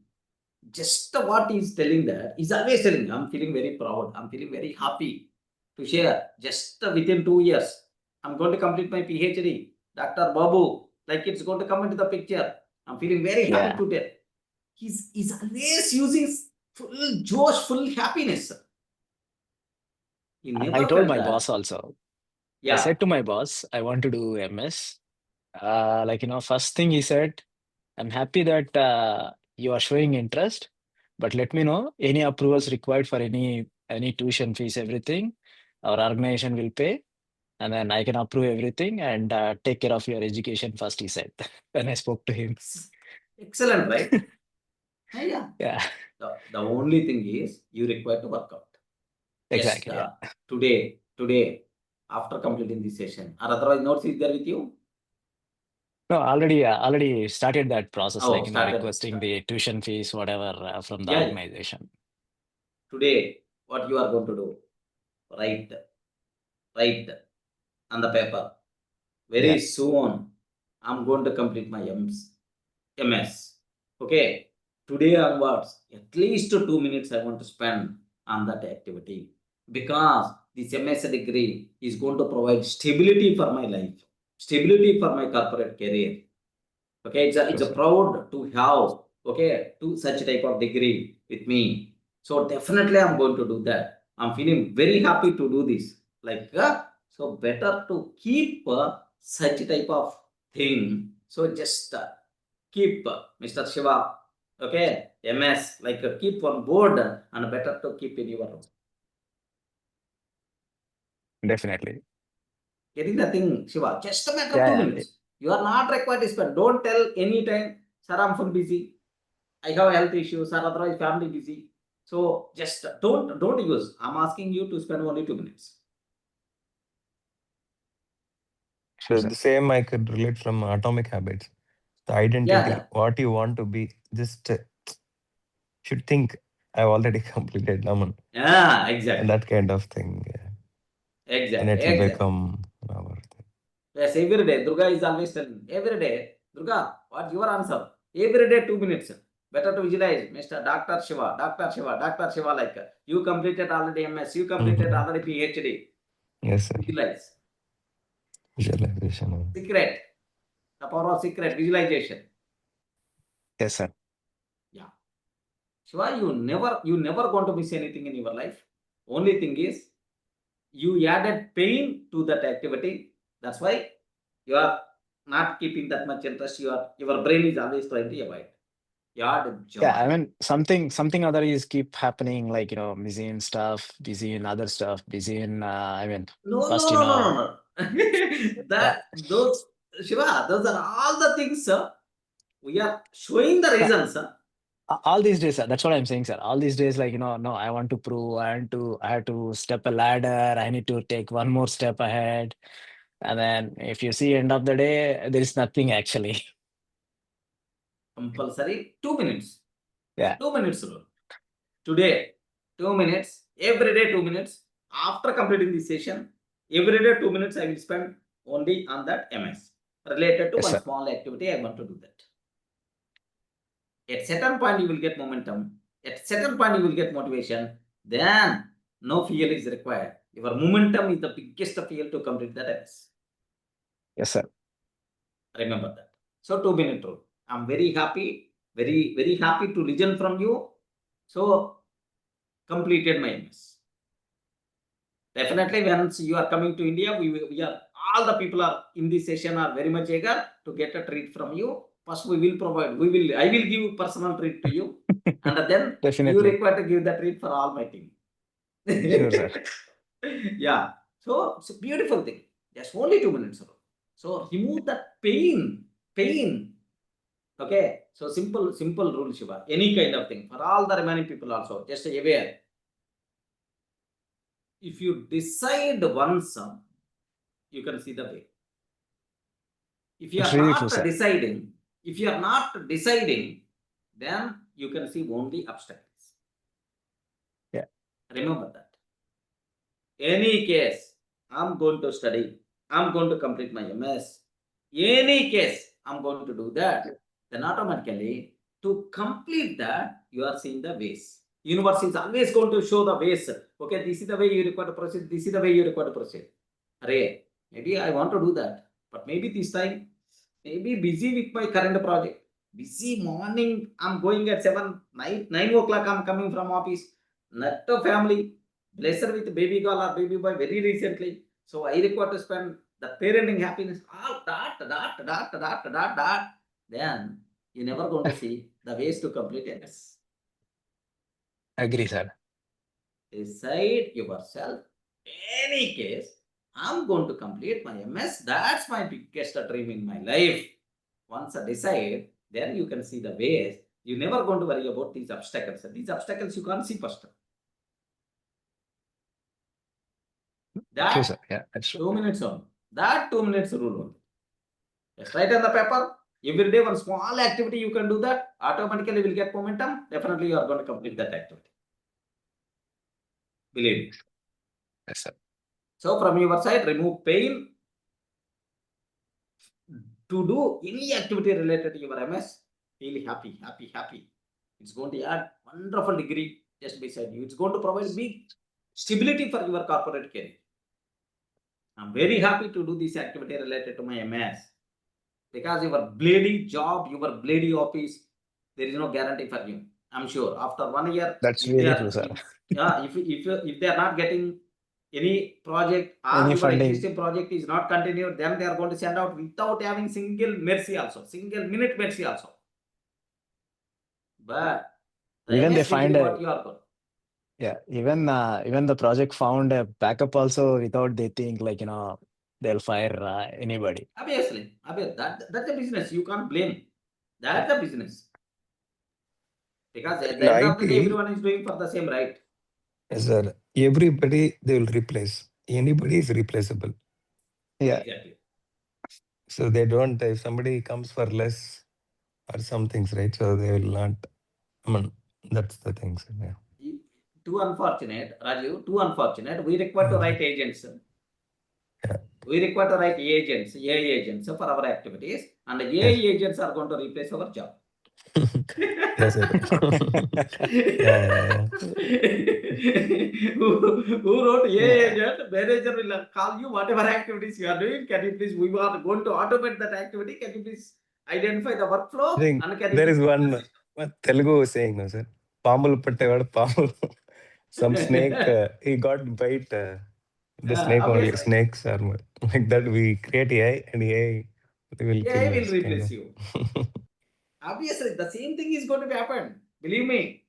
Just what he's telling that, he's always telling, I'm feeling very proud, I'm feeling very happy to share. Just within 2 years, I'm going to complete my PhD. Dr. Babu, like it's going to come into the picture. I'm feeling very happy Yeah. to tell. He's always using full josh, full happiness. He never I told felt my that. boss also. I Yeah. said to my boss, I want to do MS. First thing he said, I'm happy that you are showing interest, but let me know any approvals required for any tuition fees, everything. Our organization will pay, and then I can approve everything and take care of your education first, he said, when I spoke to him. Excellent, right? Yeah. Yeah, The only thing is you require to work out. Just exactly. Yeah. today, after completing this session, or otherwise notes is there with you? No, already started that process, Oh, started. requesting the tuition fees, whatever, from the Yeah. organization. Today, what you are going to do? Write on the paper. Very Yeah. soon, I'm going to complete my MS. Okay. Today onwards, at least 2 minutes I want to spend on that activity, because this MS degree is going to provide stability for my life, stability for my corporate career. Okay, it's a Sure. proud to have, okay, to such type of degree with me. So definitely I'm going to do that. I'm feeling very happy to do this. So better to keep such type of thing. So just keep Mr. Shiva Okay, MS, like keep on board and better to keep in your room. Definitely. Getting the thing, Shiva, just a matter of Yeah, 2 yeah. minutes. You are not required to spend. Don't tell anytime, sir, I'm full busy. I have health issues, sir, otherwise family busy. So just don't use. I'm asking you to spend only 2 minutes. Sure, So sir. the same I could relate from Atomic Habits. The identity, Yeah. what you want to be, just should think I've already completed Naman. Yeah, And exactly. that kind of thing. Yeah. And Exactly. it will Exactly. become our thing. Yes, every day. Durga is always telling. Every day. Durga, what's your answer? Every day 2 minutes. Better to visualize. Mr. Dr. Shiva, Dr. Shiva, Dr. Shiva, like you completed already MS, you completed Mhm. already PhD. Yes, sir. Visualize. Visualization. Secret. The power of secret. Visualization. Yes, sir. Yeah. Shiva, you never going to miss anything in your life. Only thing is, you added pain to that activity. That's why you are not keeping that much interest. Your brain is always trying to avoid. You add joy. Yeah, I mean, something other is keep happening, like, busy in stuff, busy in other stuff, busy in, No, first, no. Those Shiva, those are all the things, sir. We are showing the yeah, reasons, sir. all these days, sir, that's what I'm saying, sir. All these days, like, no, I want to prove, I have to step a ladder, I need to take one more step ahead. And then if you see end of the day, there is nothing actually. Compulsory 2 minutes. Yeah. 2 minutes rule. Today, 2 minutes. Every day 2 minutes. After completing this session, every day 2 minutes I will spend only on that MS related to Yes, one sir. small activity. I want to do that. At certain point you will get momentum. At certain point you will get motivation. Then no fuel is required. Your momentum is the biggest fuel to complete that MS. Yes, sir. Remember that. So 2 minute rule. I'm very happy, very happy to listen from you. So completed my MS. Definitely, once you are coming to India, we are all the people are in this session are very much eager to get a treat from you. First, I will give personal treat to you, and then you Definitely. require to give the treat for all my team. Sure, sir. Yeah. So it's a beautiful thing. Just only 2 minutes. So remove that pain. Okay. So simple rule, Shiva. Any kind of thing for all the remaining people also. Just aware. If you decide once, you can see the way. If you It's are really not true, sir. deciding, then you can see only obstacles. Yeah. Remember that. Any case, I'm going to study. I'm going to complete my MS. Any case, I'm going to do that. Then automatically, to complete that, you are seeing the ways. Universe is always going to show the ways. Okay, this is the way you require to proceed. This is the way you require to proceed. Array, maybe I want to do that, but maybe this time, maybe busy with my current project. Busy morning, I'm going at 9 o'clock. I'm coming from office. Not a family. Blessed with baby girl or baby boy very recently. So I require to spend the parenting happiness. All dot. Then you never going to see the ways to complete it. Agree, sir. Decide yourself. Any case, I'm going to complete my MS. That's my biggest dream in my life. Once I decide, then you can see the ways. You're never going to worry about these obstacles. These obstacles you can't see first. True, That sir. Yeah, that's true. 2 minutes on. That 2 minutes rule only. Just write on the paper. Every day, one small activity you can do that. Automatically will get momentum. Definitely you are going to complete that activity. Believe me. Yes, sir. So from your side, remove pain. To do any activity related to your MS, feel happy. It's going to add wonderful degree just beside you. It's going to provide big stability for your corporate career. I'm very happy to do this activity related to my MS because your bloody job, your bloody office, there is no guarantee for you. I'm sure after 1 year, That's if they really are, true, sir. if they are not getting any project or Any your funding. existing project is not continued, then they are going to send out without having single mercy also, single minute mercy also. But the Even they MS degree find what a, you are good. yeah, even the project found a backup also without they think like, they'll fire anybody. Obviously, that's a business. You can't blame. That's a business. Because at In the end of the day, IT, everyone is doing for the same, right? yes, sir, everybody they will replace. Anybody is replaceable. Yeah. Exactly. So they don't, if somebody comes for less or some things, right? So they will not, I mean, that's the thing. Sir. Yeah. Too unfortunate, Raju, too unfortunate. We require to write agents. Yeah. We require to write agents, AI agents for our activities, and AI Yes. agents are going to replace our job. Yes, sir. Yeah. who wrote AI Yeah. agent? Manager will call you whatever activities you are doing. Can you please, we are going to automate that activity. Can you please identify the workflow? I think And can there you is one Telugu saying, no, sir. Pamul pattevadu Pamul. Some snake, he got bite. The snake only, obviously, snake's armor. Like that, we create AI and AI will AI kill will us. replace you. Obviously, the same thing is going to happen. Believe me,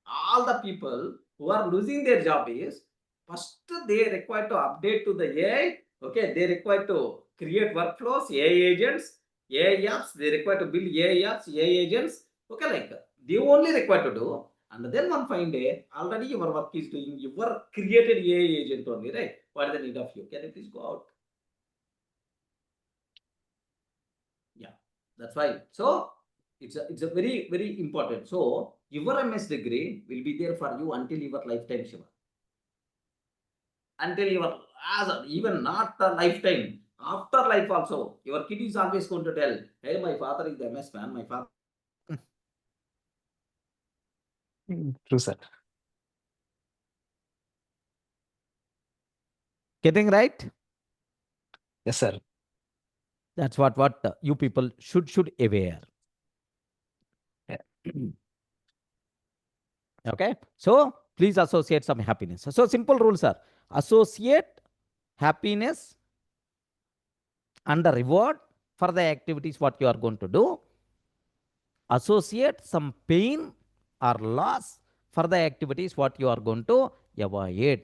all the people who are losing their job is first they require to update to the AI. Okay, they require to create workflows, AI agents, AI apps. They require to build AI apps, AI agents. Okay, like they only require to do. And then one fine day, already your work is doing your created AI agent only, right? What is the need of you? Can you please go out? Yeah, that's why. So it's a very, very important. So your MS degree will be there for you until your lifetime, Shiva. Until your, as even not a lifetime, after life also, your kid is always going to tell, hey, my father is the MS man, my father. True, sir. Getting right? Yes, sir. That's what you people should aware. Yeah. Okay. So please associate some happiness. So simple rules are associate happiness and the reward for the activities what you are going to do. Associate some pain or loss for the activities what you are going to avoid.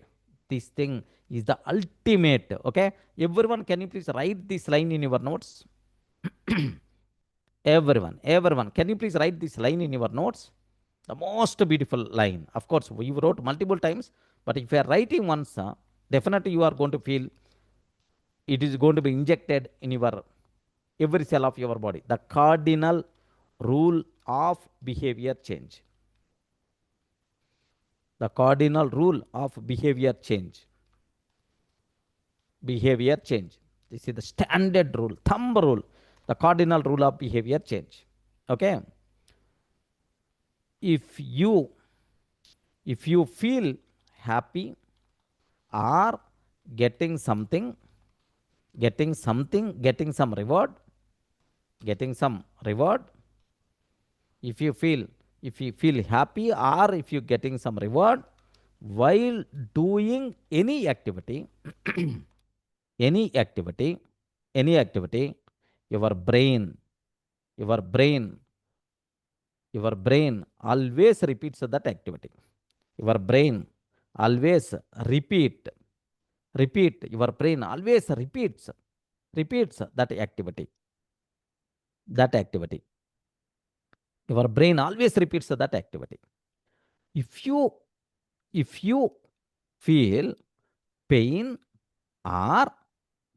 This thing is the ultimate. Okay. Everyone, can you please write this line in your notes? everyone, can you please write this line in your notes? The most beautiful line. Of course, we wrote multiple times, but if you are writing once, definitely you are going to feel it is going to be injected in your every cell of your body. The cardinal rule of behavior change. The cardinal rule of behavior change. Behavior change. This is the standard rule, thumb rule, the cardinal rule of behavior change. Okay. If you feel happy or getting something, getting some reward, if you feel happy or if you're getting some reward while doing any activity, any activity, your brain always repeats that activity. Your brain always repeat, your brain always repeats that activity. Your brain always repeats that activity. If you feel pain or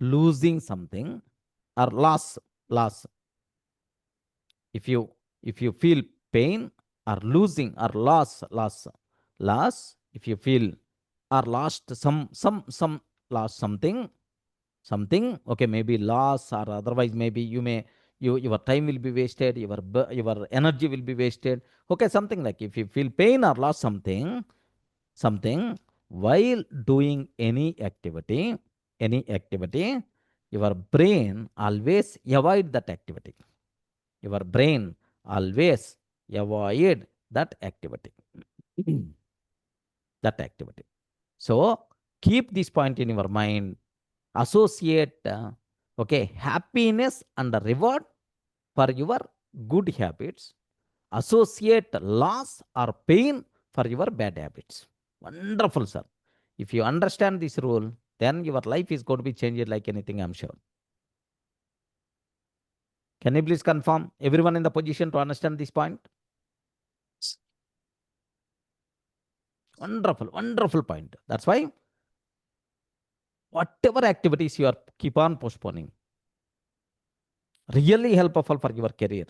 losing something or loss, if you feel pain or losing or loss, if you feel or lost some lost something, okay, maybe loss or otherwise maybe your time will be wasted, your energy will be wasted. Okay, something like if you feel pain or lost something while doing any activity, your brain always avoid that activity. Your brain always avoid that activity. that activity. So keep this point in your mind. Associate okay, happiness and the reward for your good habits associate loss or pain for your bad habits. Wonderful, sir. If you understand this rule, then your life is going to be changed like anything, I'm sure. Can you please confirm everyone in the position to understand this point? Wonderful, wonderful point. That's why whatever activities you are keep on postponing, really helpful for your career.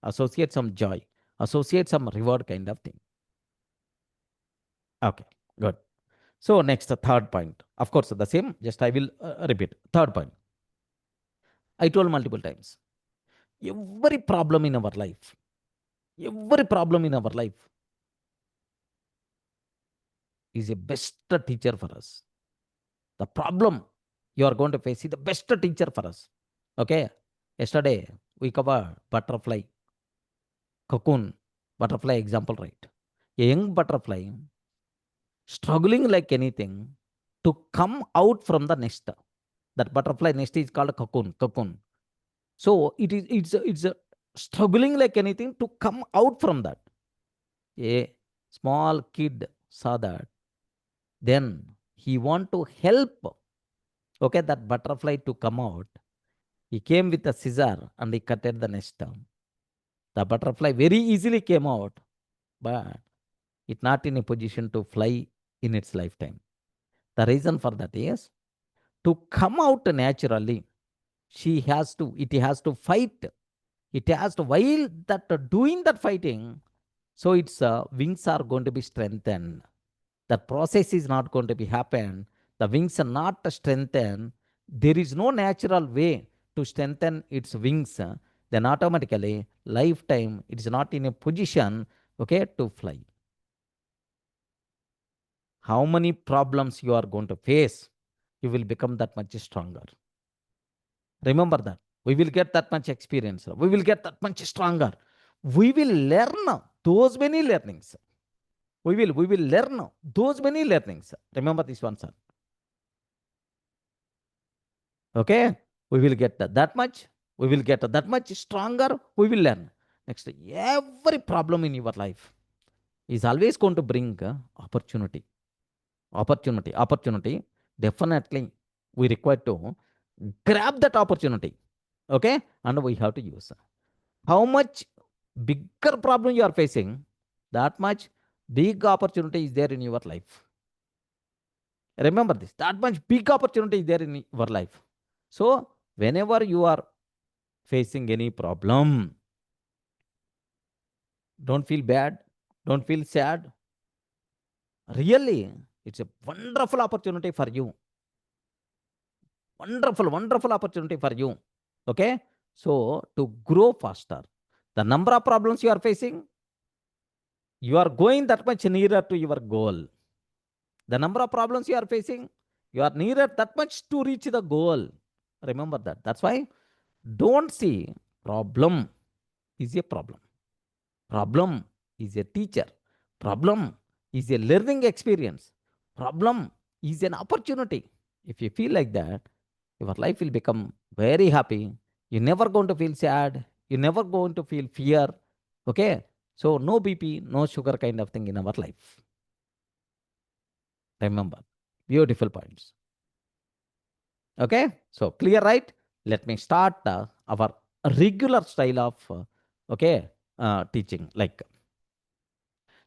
Associate some joy, associate some reward kind of thing. Okay, good. So next, the third point. Of course, the same, just I will repeat. Third point. I told multiple times. Every problem in our life, is a best teacher for us. The problem you are going to face is the best teacher for us. Okay. Yesterday, we covered butterfly, cocoon, butterfly example, right? A young butterfly struggling like anything to come out from the nest. That butterfly nest is called cocoon. So it's a struggling like anything to come out from that. A small kid saw that. Then he want to help, okay, that butterfly to come out. He came with a scissor and he cutted the nest. The butterfly very easily came out, but it not in a position to fly in its lifetime. The reason for that is to come out naturally, it has to fight. It has to, while that doing that fighting, so its wings are going to be strengthened. That process is not going to be happen. The wings are not strengthened. There is no natural way to strengthen its wings. Then automatically, lifetime, it is not in a position, okay, to fly. How many problems you are going to face, you will become that much stronger. Remember that. We will get that much experience. We will get that much stronger. We will learn those many learnings. We will learn those many learnings. Remember this one, sir. Okay? We will get that much. We will get that much stronger. We will learn. Next, every problem in your life is always going to bring opportunity. Opportunity. Definitely, we require to grab that opportunity. Okay? And we have to use. How much bigger problem you are facing, that much big opportunity is there in your life. Remember this, that much big opportunity is there in your life. So whenever you are facing any problem, don't feel bad, don't feel sad. Really, it's a wonderful opportunity for you. Wonderful opportunity for you. Okay? So to grow faster, the number of problems you are facing, you are going that much nearer to your goal. The number of problems you are facing, you are nearer that much to reach the goal. Remember that. That's why don't see problem is a problem. Problem is a teacher. Problem is a learning experience. Problem is an opportunity. If you feel like that, your life will become very happy. You're never going to feel sad. You're never going to feel fear. Okay? So no BP, no sugar kind of thing in our life. Remember, beautiful points. Okay? So clear, right? Let me start our regular style of teaching. Like,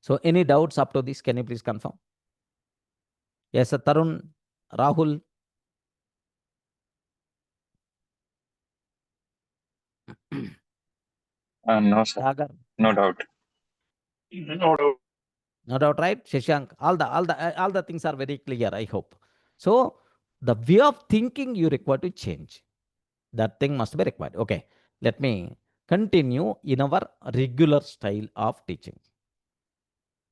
so any doubts up to this? Can you please confirm? Yes, Tarun, Rahul. No, sir. Sagar. No doubt. No doubt. No doubt, right? Shashank, all the things are very clear, I hope. So the way of thinking you require to change. That thing must be required. Okay, let me continue in our regular style of teaching.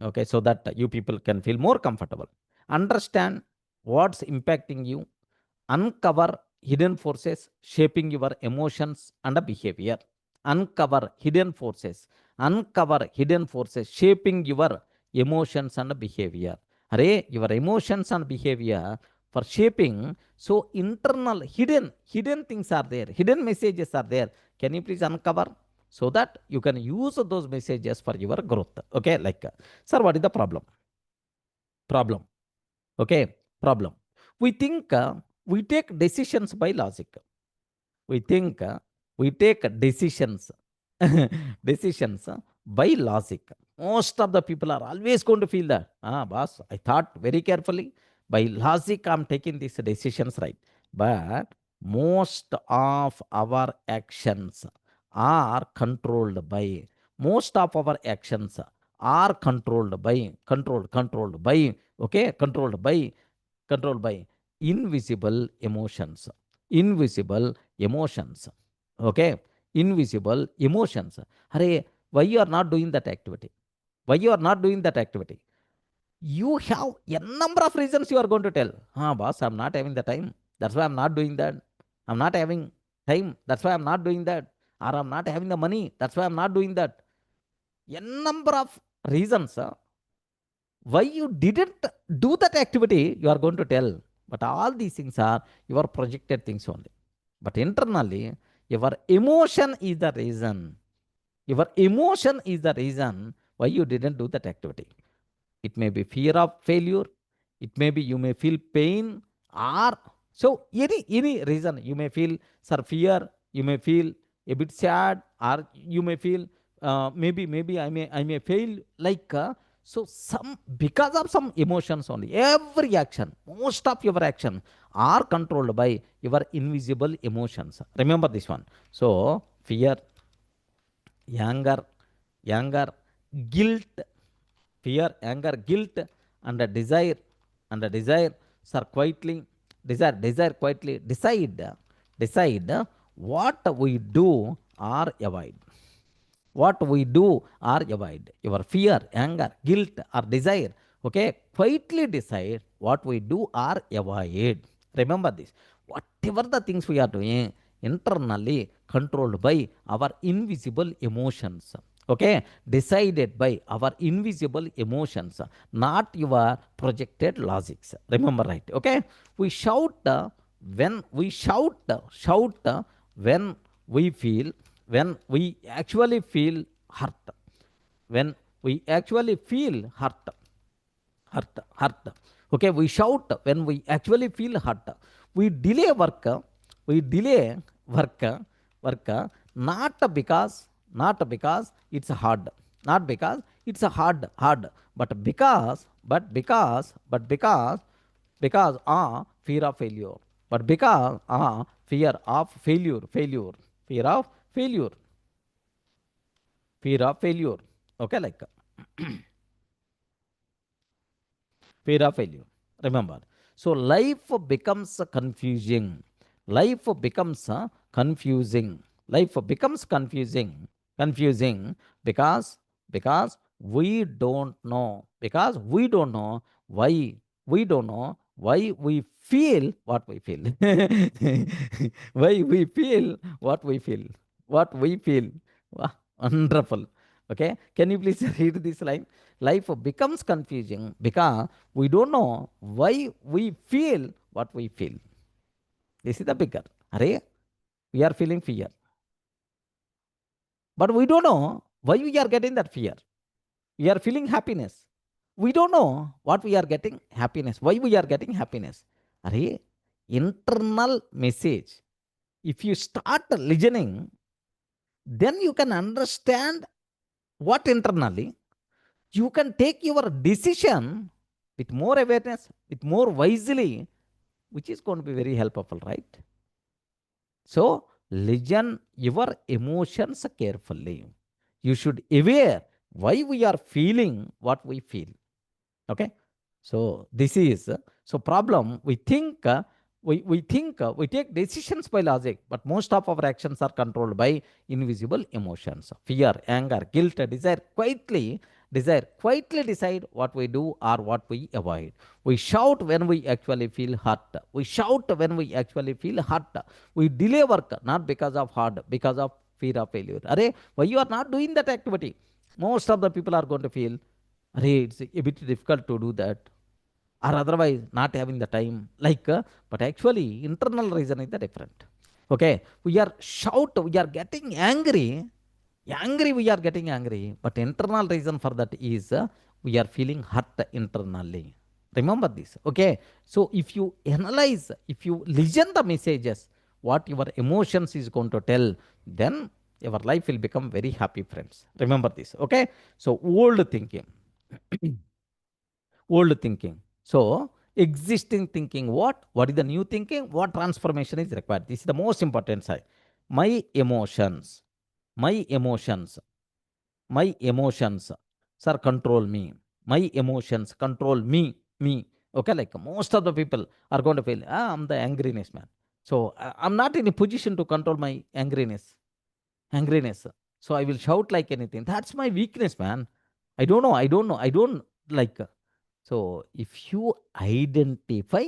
Okay, so that you people can feel more comfortable. Understand what's impacting you. Uncover hidden forces shaping your emotions and behavior. Uncover hidden forces. Uncover hidden forces shaping your emotions and behavior. Array, your emotions and behavior for shaping. So internal hidden things are there. Hidden messages are there. Can you please uncover? so that you can use those messages for your growth. Okay, like, sir, what is the problem? Problem. Okay, problem. We think we take decisions by logic. We think we take decisions decisions by logic. Most of the people are always going to feel that, boss, I thought very carefully. By logic, I'm taking these decisions, right? But most of our actions are controlled by, most of our actions are controlled by, okay, controlled by invisible emotions. Invisible emotions. Okay, invisible emotions. Hare, why you are not doing that activity? Why you are not doing that activity? You have a number of reasons you are going to tell. Boss, I'm not having the time. That's why I'm not doing that. I'm not having time. That's why I'm not doing that. Or I'm not having the money. That's why I'm not doing that. A number of reasons why you didn't do that activity, you are going to tell. But all these things are your projected things only. But internally, your emotion is the reason. Your emotion is the reason why you didn't do that activity. It may be fear of failure. It may be you may feel pain, or so any reason you may feel, sir, fear. You may feel a bit sad, or you may feel maybe I may fail, like so some, because of some emotions only. Every action, most of your action are controlled by your invisible emotions. Remember this one. So fear, anger, guilt, fear, anger, guilt, and a desire, sir, quietly, desire quietly decide what we do or avoid. What we do or avoid. Your fear, anger, guilt, or desire, okay, quietly decide what we do or avoid. Remember this. Whatever the things we are doing, internally controlled by our invisible emotions. Okay, decided by our invisible emotions, not your projected logics. Remember, right? Okay, we shout when we shout when we feel, when we actually feel hurt. When we actually feel hurt. Okay, we shout when we actually feel hurt. We delay work, we delay work, work, not because it's hard, not because it's a hard, but because fear of failure, but because fear of failure, fear of failure, fear of failure. Okay, like fear of failure. Remember. So life becomes confusing. Life becomes confusing. Life becomes confusing because we don't know. Because we don't know why. We don't know why we feel what we feel. Why we feel what we feel. What we feel. Wow, wonderful. Okay. Can you please read this line? Life becomes confusing because we don't know why we feel what we feel. This is the bigger. Array, we are feeling fear. But we don't know why we are getting that fear. We are feeling happiness. We don't know what we are getting happiness. Why we are getting happiness. Array, internal message. If you start listening, then you can understand what internally. You can take your decision with more awareness, with more wisely, which is going to be very helpful, right? So listen your emotions carefully. You should aware why we are feeling what we feel. Okay. So this is so problem. We think we take decisions by logic, but most of our actions are controlled by invisible emotions. Fear, anger, guilt, desire quietly decide what we do or what we avoid. We shout when we actually feel hurt. We shout when we actually feel hurt. We delay work not because of hard, because of fear of failure. Array, why you are not doing that activity? Most of the people are going to feel, array, it's a bit difficult to do that, or otherwise not having the time, like but actually internal reason is the different. Okay, we are getting angry Angry, we are getting angry, but internal reason for that is we are feeling hurt internally. Remember this, okay? So if you analyze, if you listen the messages, what your emotions is going to tell, then your life will become very happy, friends. Remember this, okay? So old thinking, old thinking. So existing thinking, what? What is the new thinking? What transformation is required? This is the most important side. My emotions, my emotions, my emotions, sir, control me. My emotions control me. Okay, like most of the people are going to feel, I'm the angriness man. So I'm not in a position to control my angriness. So I will shout like anything. That's my weakness, man. I don't know. I don't like. So if you identify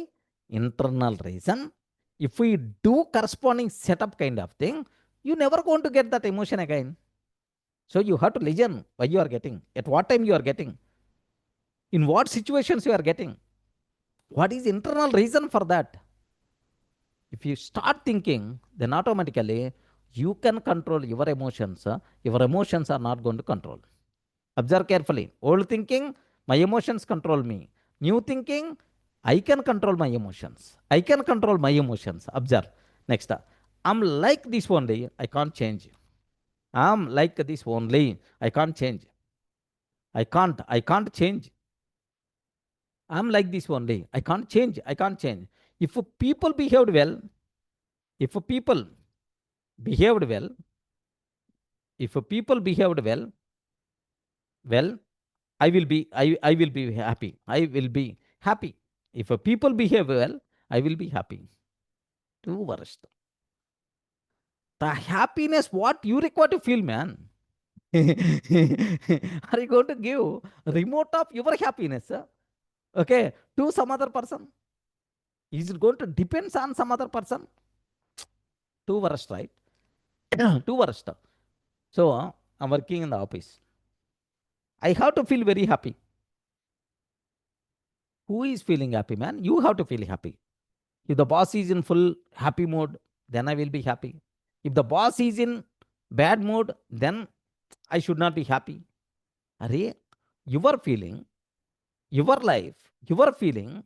internal reason, if we do corresponding setup kind of thing, you never going to get that emotion again. So you have to listen why you are getting, at what time you are getting, in what situations you are getting, what is internal reason for that. If you start thinking, then automatically you can control your emotions. Your emotions are not going to control. Observe carefully. Old thinking, my emotions control me. New thinking, I can control my emotions. I can control my emotions. Observe. Next, I'm like this only, I can't change. I'm like this only, I can't change. I can't change. I'm like this only. I can't change. I can't change. If people behaved well, if people behaved well, if people behaved well, I will be happy. I will be happy. If people behave well, I will be happy. Too worst. The happiness what you require to feel, man. Are you going to give remote of your happiness, okay, to some other person? Is it going to depends on some other person? Too worst, right? Too worst. So I'm working in the office. I have to feel very happy. Who is feeling happy, man? You have to feel happy. If the boss is in full happy mode, then I will be happy. If the boss is in bad mood, then I should not be happy. Array, your feeling, your life, your feeling,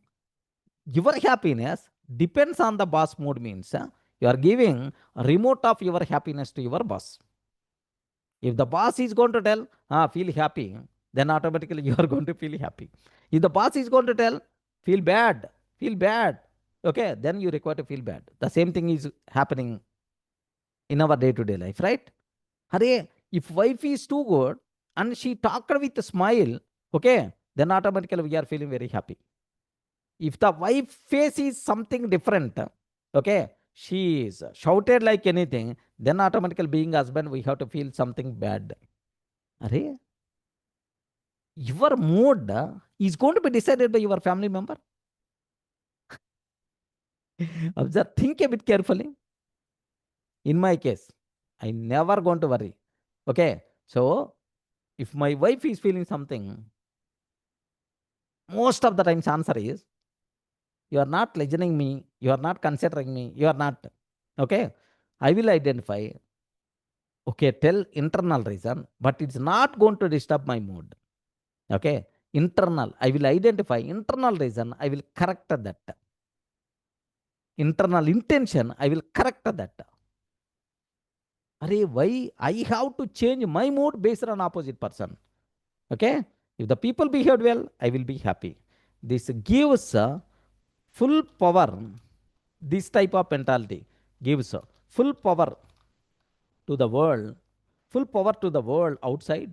your happiness depends on the boss mood means you are giving a remote of your happiness to your boss. If the boss is going to tell, feel happy, then automatically you are going to feel happy. If the boss is going to tell, feel bad, okay, then you require to feel bad. The same thing is happening in our day-to-day life, right? Hare, if wife is too good and she talked with a smile, okay, then automatically we are feeling very happy. If the wife face is something different, okay, she is shouted like anything, then automatically being husband, we have to feel something bad. Array, your mood is going to be decided by your family member. Observe, think a bit carefully. In my case, I never going to worry. Okay, so if my wife is feeling something, most of the times answer is, you are not listening me, you are not considering me, you are not. Okay, I will identify, okay, tell internal reason, but it's not going to disturb my mood. Okay, internal, I will identify internal reason, I will correct that. Internal intention, I will correct that. Array, why I have to change my mood based on opposite person? Okay, if the people behave well, I will be happy. This gives full power. This type of mentality gives full power to the world, full power to the world outside,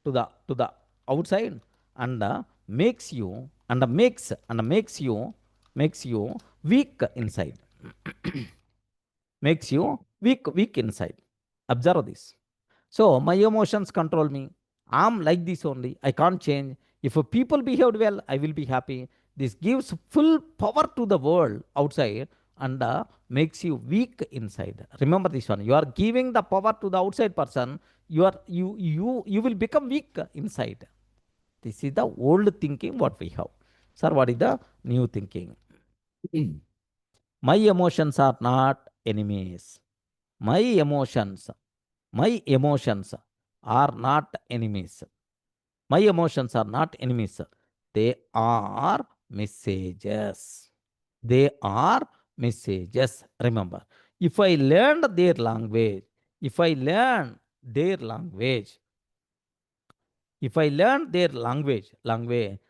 to the outside, and makes you and makes you weak inside. Makes you weak inside. Observe this. So my emotions control me. I'm like this only. I can't change. If people behaved well, I will be happy. This gives full power to the world outside and makes you weak inside. Remember this one. You are giving the power to the outside person. You will become weak inside. This is the old thinking what we have. Sir, what is the new thinking? My emotions are not enemies. My emotions are not enemies. My emotions are not enemies. They are messages. They are messages. Remember, if I learn their language, if I learn their language, if I learn their language,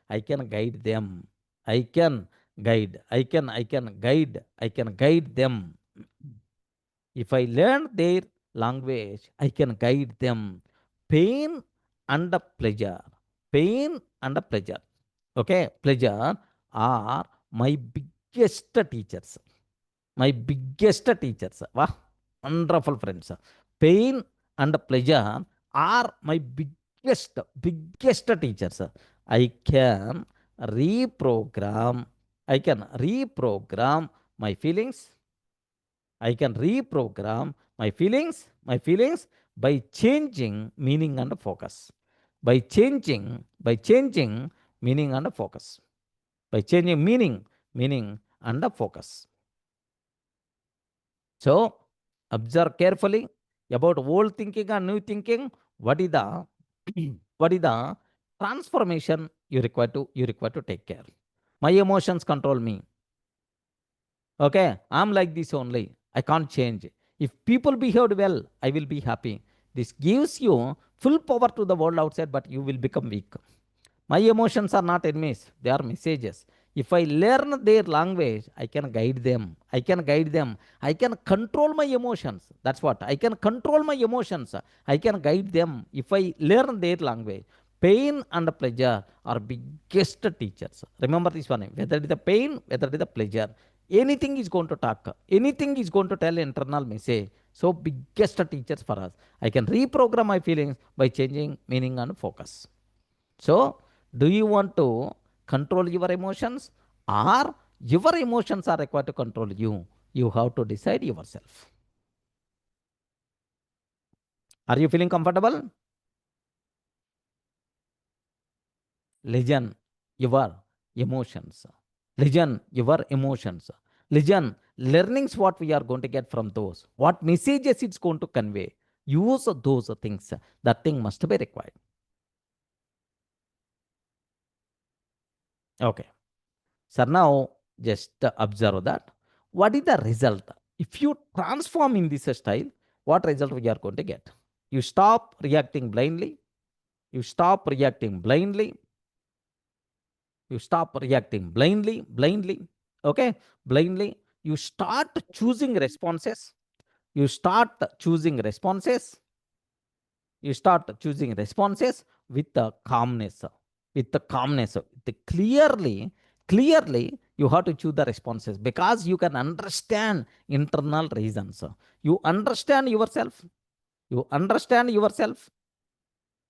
I can guide them. I can guide. I can guide them. If I learn their language, I can guide them. Pain and pleasure. Pain and pleasure. Okay, pleasure are my biggest teachers. My biggest teachers. Wow, wonderful friends. Pain and pleasure are my biggest teachers. I can reprogram. I can reprogram my feelings. I can reprogram my feelings by changing meaning and focus. By changing meaning and focus. By changing meaning and focus. So observe carefully about old thinking and new thinking. What is the what is the transformation you require to take care? My emotions control me. Okay, I'm like this only. I can't change. If people behaved well, I will be happy. This gives you full power to the world outside, but you will become weak. My emotions are not enemies, they are messages. If I learn their language, I can guide them. I can guide them. I can control my emotions. That's what. I can control my emotions. I can guide them if I learn their language. Pain and pleasure are biggest teachers. Remember this one. Whether it is the pain, whether it is the pleasure, anything is going to talk. Anything is going to tell internal message. So biggest teachers for us. I can reprogram my feelings by changing meaning and focus. So, do you want to control your emotions or your emotions are required to control you? You have to decide yourself. Are you feeling comfortable? Listen your emotions. Listen your emotions. Listen learnings what we are going to get from those. What messages it's going to convey. Use those things. That thing must be required. Okay. So now just observe that. What is the result? If you transform in this style, what result we are going to get? You stop reacting blindly. You stop reacting blindly. You stop reacting blindly. Okay, blindly. You start choosing responses. You start choosing responses. You start choosing responses with the calmness. With the calmness. Clearly, you have to choose the responses because you can understand internal reasons. You understand yourself. You understand yourself.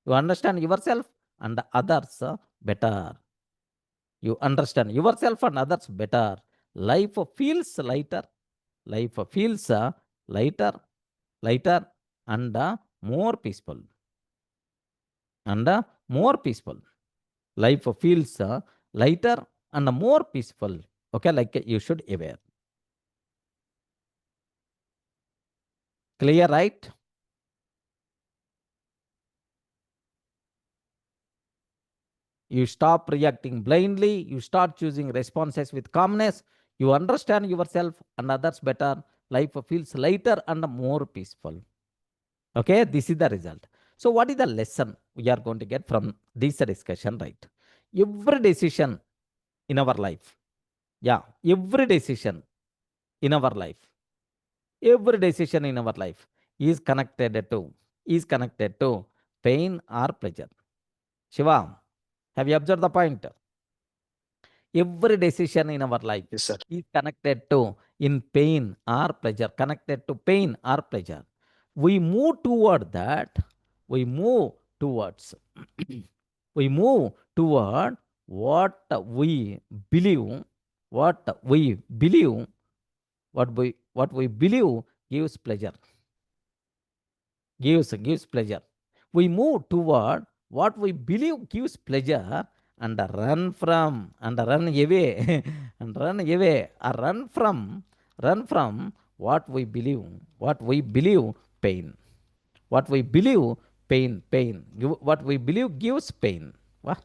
You understand yourself and others better. You understand yourself and others better. Life feels lighter. Life feels lighter and more peaceful. And more peaceful. Life feels lighter and more peaceful. Okay, like you should aware. Clear, right? You stop reacting blindly. You start choosing responses with calmness. You understand yourself and others better. Life feels lighter and more peaceful. Okay, this is the result. So, what is the lesson we are going to get from this discussion, right? Every decision in our life, every decision in our life, every decision in our life is connected to pain or pleasure. Shiva, have you observed the point? Every decision in our life Yes, sir. is connected to in pain or pleasure, connected to pain or pleasure. We move toward that. We move towards. We move toward what we believe. What we believe. What we believe gives pleasure. Gives pleasure. We move toward what we believe gives pleasure and run from and run away and run away or run from what we believe pain. What we believe pain. What we believe gives pain. Wow.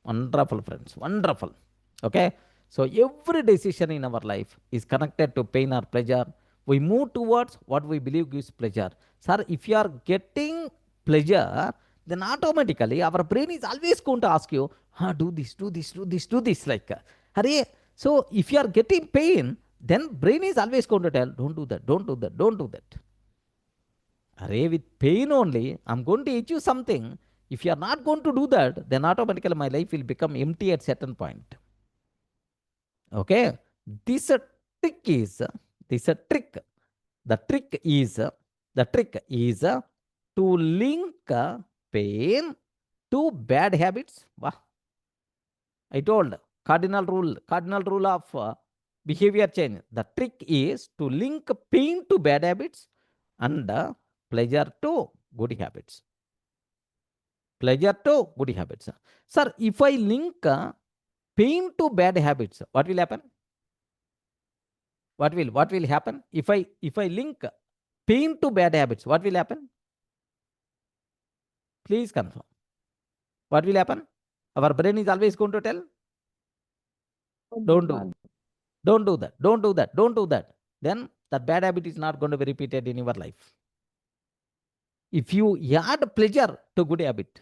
Wonderful, friends. Wonderful. Okay. So every decision in our life is connected to pain or pleasure. We move towards what we believe gives pleasure. Sir, if you are getting pleasure, then automatically our brain is always going to ask you, do this. Like, hurry. So if you are getting pain, then brain is always going to tell, don't do that. Array, with pain only, I'm going to teach you something. If you are not going to do that, then automatically my life will become empty at certain point. Okay. This trick is, this a trick. The trick is to link pain to bad habits. Wow. I told cardinal rule of behavior change. The trick is to link pain to bad habits and pleasure to good habits. Pleasure to good habits. Sir, if I link pain to bad habits, what will happen? What will happen? If I link pain to bad habits, what will happen? Please confirm. What will happen? Our brain is always going to tell, don't do that. Then that bad habit is not going to be repeated in your life. If you add pleasure to good habit,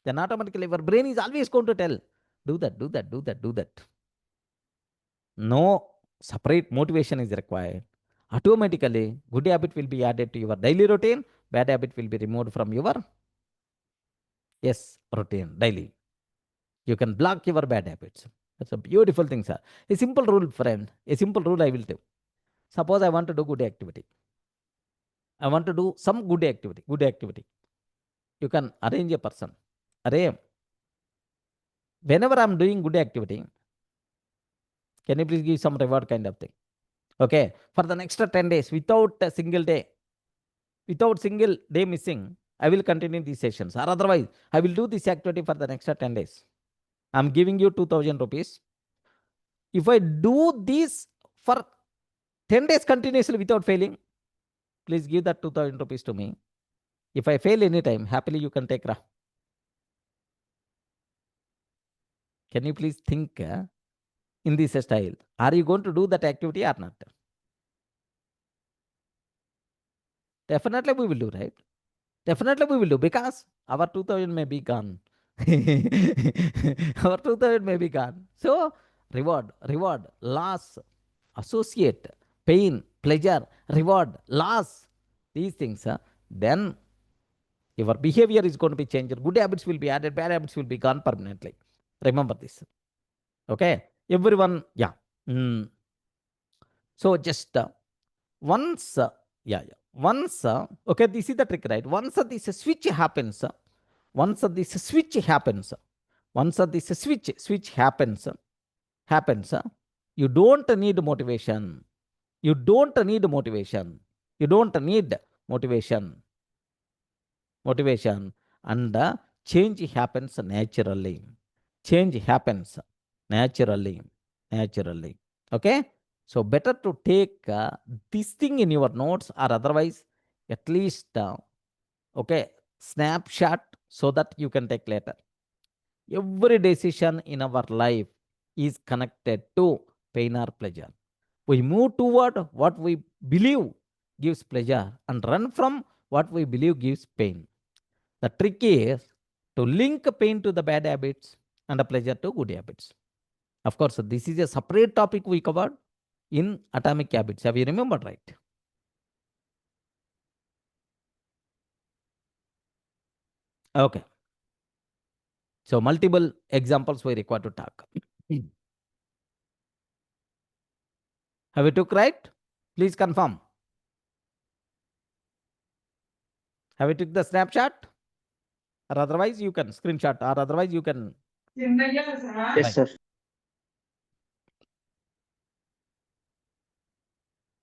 then automatically your brain is always going to tell, do that. No separate motivation is required. Automatically, good habit will be added to your daily routine, bad habit will be removed from your routine daily. You can block your bad habits. That's a beautiful thing, sir. A simple rule, friend. A simple rule I will do. Suppose I want to do good activity. I want to do some good activity. You can arrange a person. Whenever I'm doing good activity, can you please give some reward kind of thing? Okay. For the next 10 days, without single day missing, I will continue these sessions. Or otherwise, I will do this activity for the next 10 days. I'm giving you 2,000 rupees. If I do this for 10 days continuously without failing, please give that 2,000 rupees to me. If I fail anytime, happily you can take Ra. Can you please think in this style? Are you going to do that activity or not? Definitely we will do, right? Definitely we will do, because our 2,000 may be gone. Our 2,000 may be gone. So reward, loss, associate, pain, pleasure, reward, loss, these things, then your behavior is going to be changed. Good habits will be added, bad habits will be gone permanently. Remember this. Okay. Everyone, yeah. So just once, once, okay, this is the trick, right? Once this switch happens, you don't need motivation. You don't need motivation, and change happens naturally. Okay. So better to take this thing in your notes, or otherwise at least okay, snapshot, so that you can take later. Every decision in our life is connected to pain or pleasure. We move toward what we believe gives pleasure and run from what we believe gives pain. The trick is to link pain to the bad habits and the pleasure to good habits. Of course, this is a separate topic we covered in atomic habits. Have you remembered, right? Okay. So multiple examples we require to talk. Have you took right? Please confirm. Have you took the snapshot? Or otherwise you can screenshot, or otherwise you can. Yes, sir.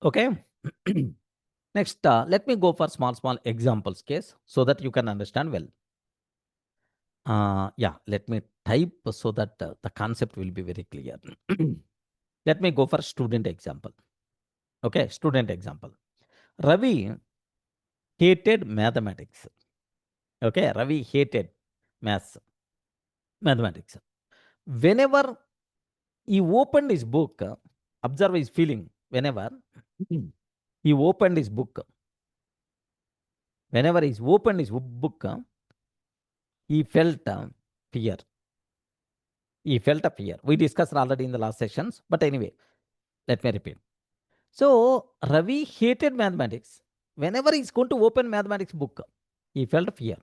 Okay. Next, let me go for small examples case so that you can understand well. Yeah, let me type so that the concept will be very clear. Let me go for student example. Okay, student example. Ravi hated mathematics. Okay, Ravi hated mathematics. Whenever he opened his book, observe his feeling. Whenever he opened his book, he felt fear. He felt a fear. We discussed already in the last sessions, but anyway, let me repeat. So Ravi hated mathematics. Whenever he's going to open mathematics book, he felt fear.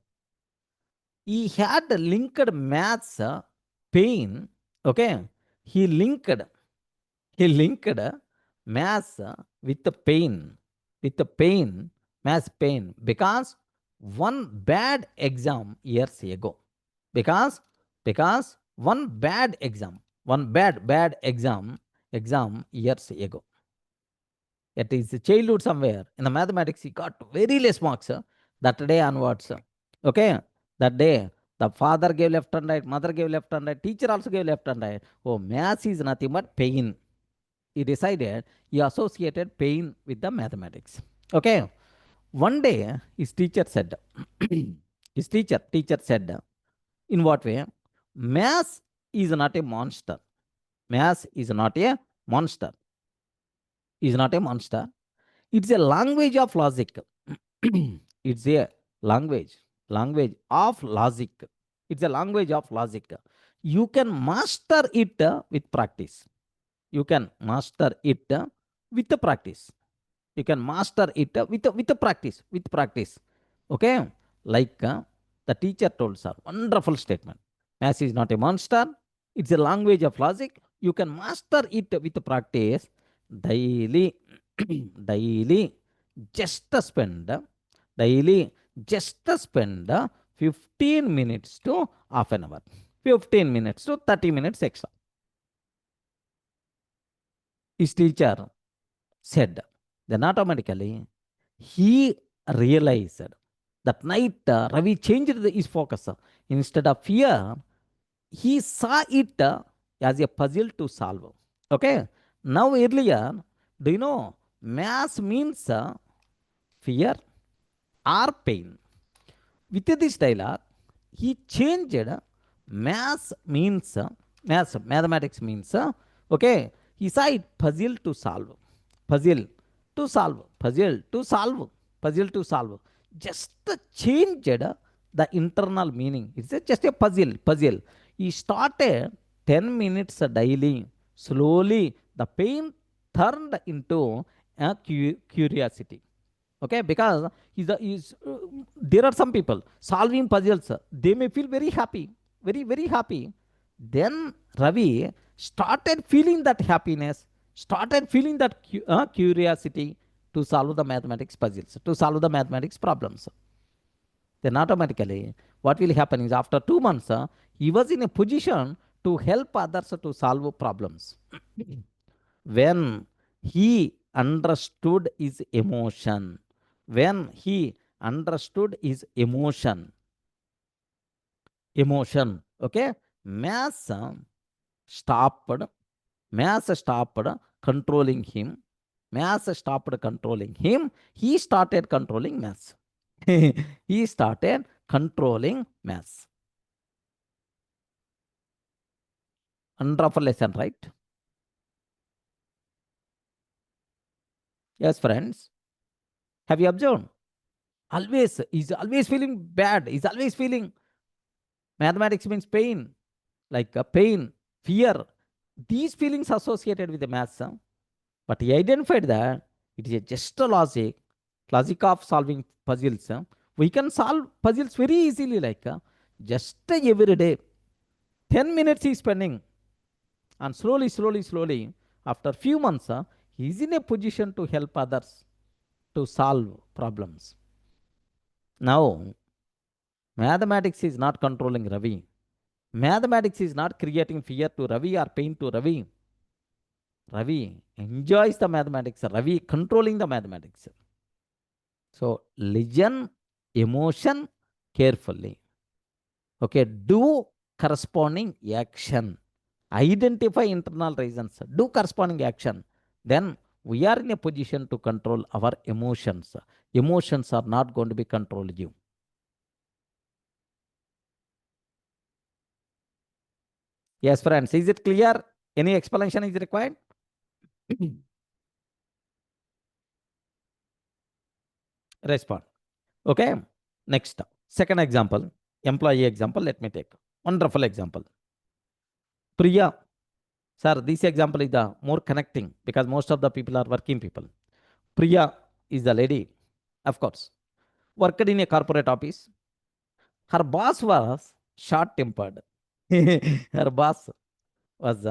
He had linked maths pain. Okay, he linked maths with the pain, maths pain, because one bad exam years ago. Because one bad exam years ago. At his childhood somewhere in the mathematics, he got very less marks that day onwards. Okay, that day the father gave left and right, mother gave left and right, teacher also gave left and right. Oh, maths is nothing but pain. He decided he associated pain with the mathematics. Okay, one day his teacher said, teacher said, in what way? Maths is not a monster. Maths is not a monster. Is not a monster. It's a language of logic. It's a language of logic. It's a language of logic. You can master it with practice. You can master it with the practice. You can master it with the practice. Okay, like the teacher told sir, wonderful statement. Maths is not a monster. It's a language of logic. You can master it with the practice. Daily, just spend 15 minutes to half an hour, 15 minutes to 30 minutes extra. His teacher said, then automatically he realized that night Ravi changed his focus. Instead of fear, he saw it as a puzzle to solve. Okay, now earlier, do you know maths means fear or pain? With this dialogue, he changed mathematics means, okay, he saw it puzzle to solve. Just changed the internal meaning. It's just a puzzle. He started 10 minutes daily. Slowly, the pain turned into a curiosity. Okay, because there are some people solving puzzles. They may feel very happy, very happy. Then Ravi started feeling that happiness, started feeling that curiosity to solve the mathematics puzzles, to solve the mathematics problems. Then automatically, what will happen is after 2 months, he was in a position to help others to solve problems. When he understood his emotion, okay, mass stopped controlling him. He started controlling mass. He started controlling mass. Wonderful lesson, right? Yes, friends. Have you observed? He's always feeling bad. He's always feeling mathematics means pain, like pain, fear. These feelings associated with the maths. But he identified that it is just a logic of solving puzzles. We can solve puzzles very easily, like just every day. 10 minutes he's spending. And slowly, after few months, he's in a position to help others to solve problems. Now, mathematics is not controlling Ravi. Mathematics is not creating fear to Ravi or pain to Ravi. Ravi enjoys the mathematics. Ravi controlling the mathematics. So, listen emotion carefully. Okay, do corresponding action. Identify internal reasons. Do corresponding action. Then we are in a position to control our emotions. Emotions are not going to be control you. Yes, friends, is it clear? Any explanation is required? Respond. Okay. Next, second example, employee example. Let me take wonderful example. Priya, sir, this example is the more connecting because most of the people are working people. Priya is the lady, of course, worked in a corporate office. Her boss was short-tempered. Her boss was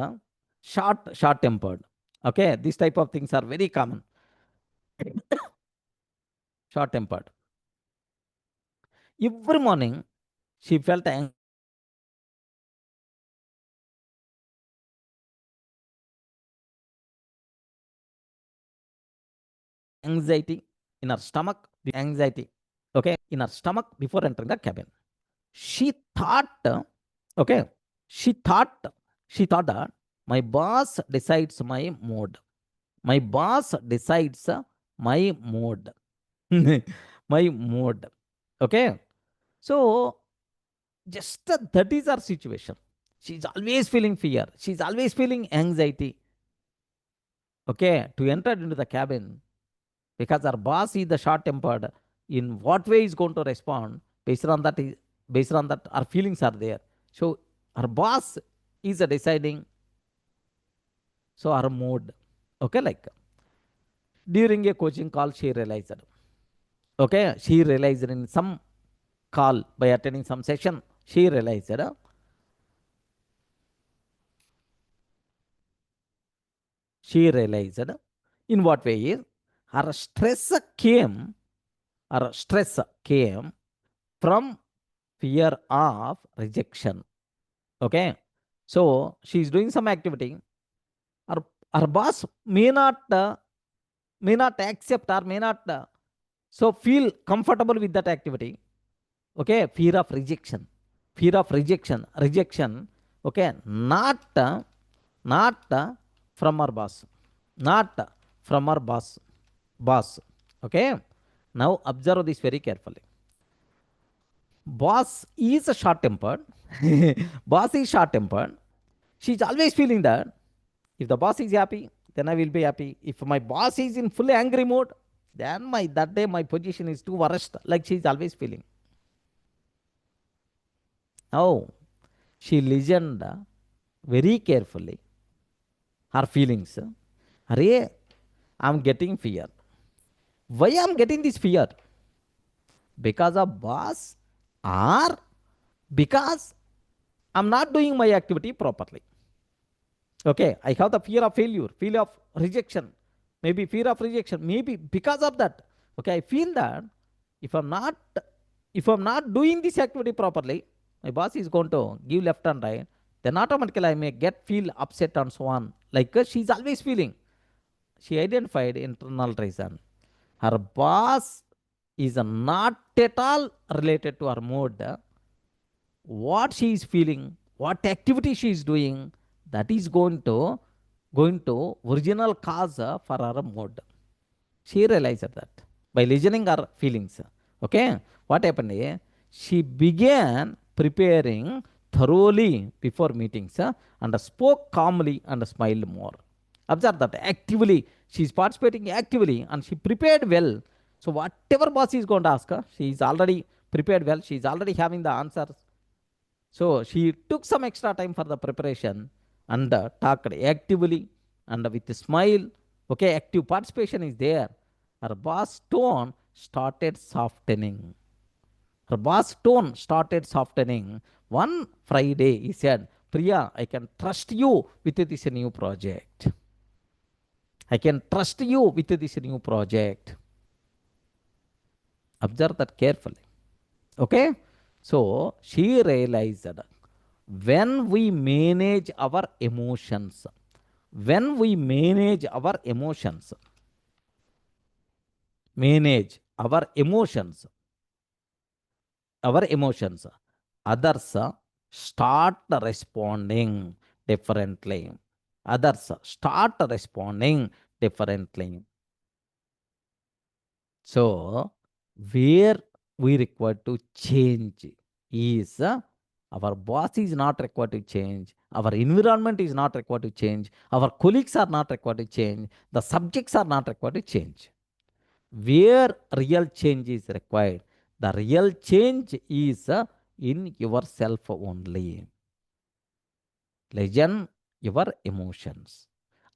short-tempered. Okay, these type of things are very common. Short-tempered. Every morning, she felt anxiety in her stomach, anxiety, okay, in her stomach before entering the cabin. She thought, okay, she thought that my boss decides my mood. My boss decides my mood. My mood. Okay. So just that is our situation. She's always feeling fear. She's always feeling anxiety. Okay. To enter into the cabin because our boss is the short-tempered. In what way is going to respond based on that? Based on that, our feelings are there. So our boss is deciding. So our mood. Okay, like during a coaching call, she realized. Okay, she realized in some call by attending some session, she realized. She realized in what way is her stress came. Her stress came from fear of rejection. Okay, so she's doing some activity. Her boss may not accept or may not so feel comfortable with that activity. Okay, fear of rejection. Rejection. Okay, not from our boss, not from our boss. Okay, now observe this very carefully. Boss is short-tempered. Boss is short-tempered. She's always feeling that if the boss is happy, then I will be happy. If my boss is in fully angry mode, then that day my position is too worst. Like she's always feeling. Now she listened very carefully her feelings. Array, I'm getting fear. Why I'm getting this fear? Because of boss or because I'm not doing my activity properly. Okay, I have the fear of failure, fear of rejection, maybe fear of rejection, maybe because of that. Okay, I feel that if I'm not doing this activity properly, my boss is going to give left and right, then automatically I may feel upset and so on. Like she's always feeling. She identified internal reason. Her boss is not at all related to her mood. What she is feeling, what activity she is doing, that is going to original cause for her mood. She realized that by listening her feelings. Okay, what happened here? She began preparing thoroughly before meetings and spoke calmly and smiled more. Observe that actively she is participating actively and she prepared well. So whatever boss is going to ask her, she is already prepared well. She is already having the answers. So she took some extra time for the preparation and talked actively and with a smile. Okay, active participation is there. Her boss tone started softening. Her boss tone started softening. One Friday, he said, Priya, I can trust you with this new project. I can trust you with this new project. Observe that carefully. Okay, so she realized that when we manage our emotions, manage our emotions, others start responding differently. Others start responding differently. So, where we require to change is our boss is not required to change, our environment is not required to change, our colleagues are not required to change, the subjects are not required to change. Where real change is required, the real change is in yourself only. Legend your emotions.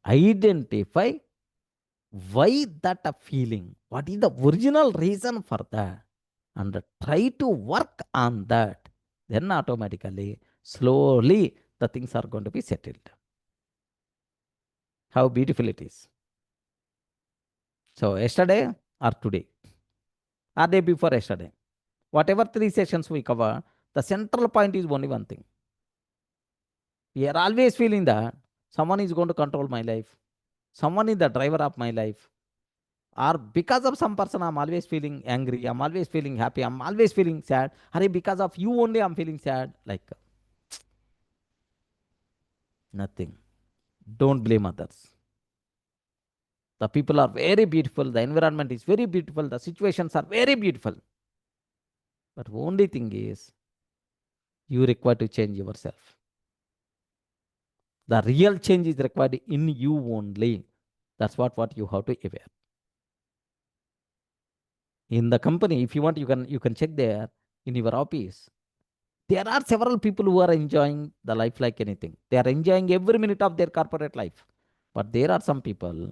Identify why that a feeling, what is the original reason for that, and try to work on that. Then automatically, slowly, the things are going to be settled. How beautiful it is. So, yesterday or today, or day before yesterday, whatever 3 sessions we cover, the central point is only one thing. We are always feeling that someone is going to control my life, someone is the driver of my life, or because of some person I'm always feeling angry, I'm always feeling happy, I'm always feeling sad, or because of you only I'm feeling sad. Like nothing. Don't blame others. The people are very beautiful, the environment is very beautiful, the situations are very beautiful. But only thing is, you require to change yourself. The real change is required in you only. That's what you have to aware. In the company, if you want, you can check there in your office. There are several people who are enjoying the life like anything. They are enjoying every minute of their corporate life. But there are some people,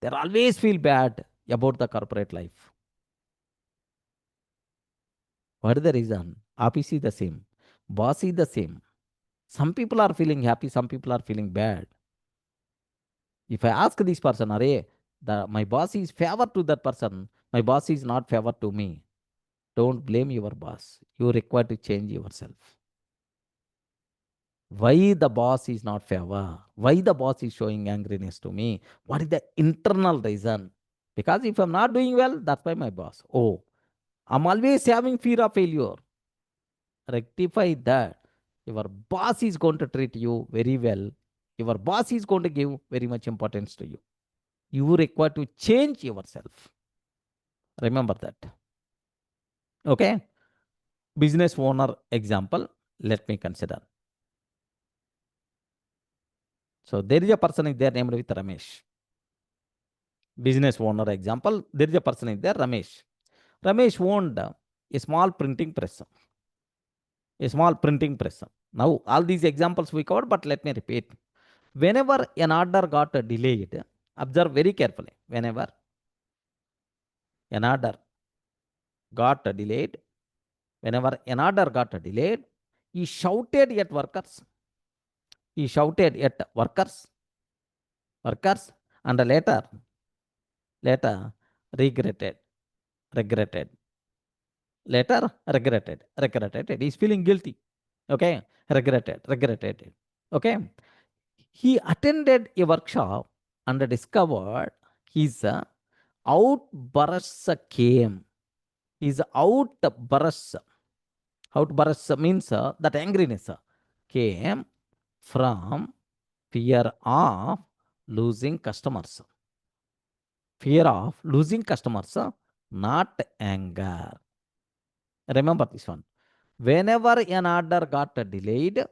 they always feel bad about the corporate life. What is the reason? Office is the same. Boss is the same. Some people are feeling happy, some people are feeling bad. If I ask this person, Array, my boss is favor to that person, my boss is not favor to me. Don't blame your boss. You require to change yourself. Why the boss is not favor? Why the boss is showing angriness to me? What is the internal reason? Because if I'm not doing well, that's why my boss. Oh, I'm always having fear of failure. Rectify that. Your boss is going to treat you very well. Your boss is going to give very much importance to you. You require to change yourself. Remember that. Okay. Business owner example, let me consider. So there is a person is there named with Ramesh. Business owner example, there is a person is there, Ramesh. Ramesh owned a small printing press. A small printing press. Now, all these examples we covered, but let me repeat. Whenever an order got delayed, observe very carefully. Whenever an order got delayed, he shouted at workers. He shouted at workers, and later regretted. Regretted. He's feeling guilty. Okay, regretted. Okay, he attended a workshop and discovered his outbursts came. His outbursts means that angriness came from fear of losing customers. Fear of losing customers, not anger. Remember this one. Whenever an order got delayed,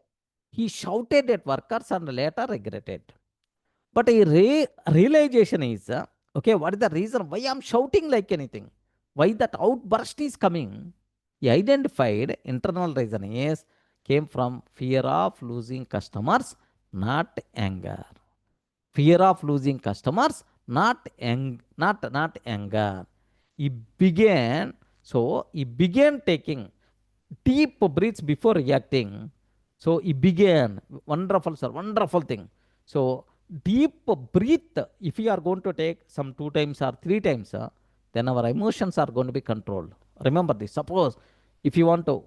he shouted at workers and later regretted. But a realization is, okay, what is the reason why I'm shouting like anything? Why that outburst is coming? He identified internal reason is came from fear of losing customers, not anger. Fear of losing customers, not anger. He began taking deep breaths before reacting. So he began, wonderful, sir, wonderful thing. So deep breath, if we are going to take some 2 times or 3 times, then our emotions are going to be controlled. Remember this. Suppose if you want to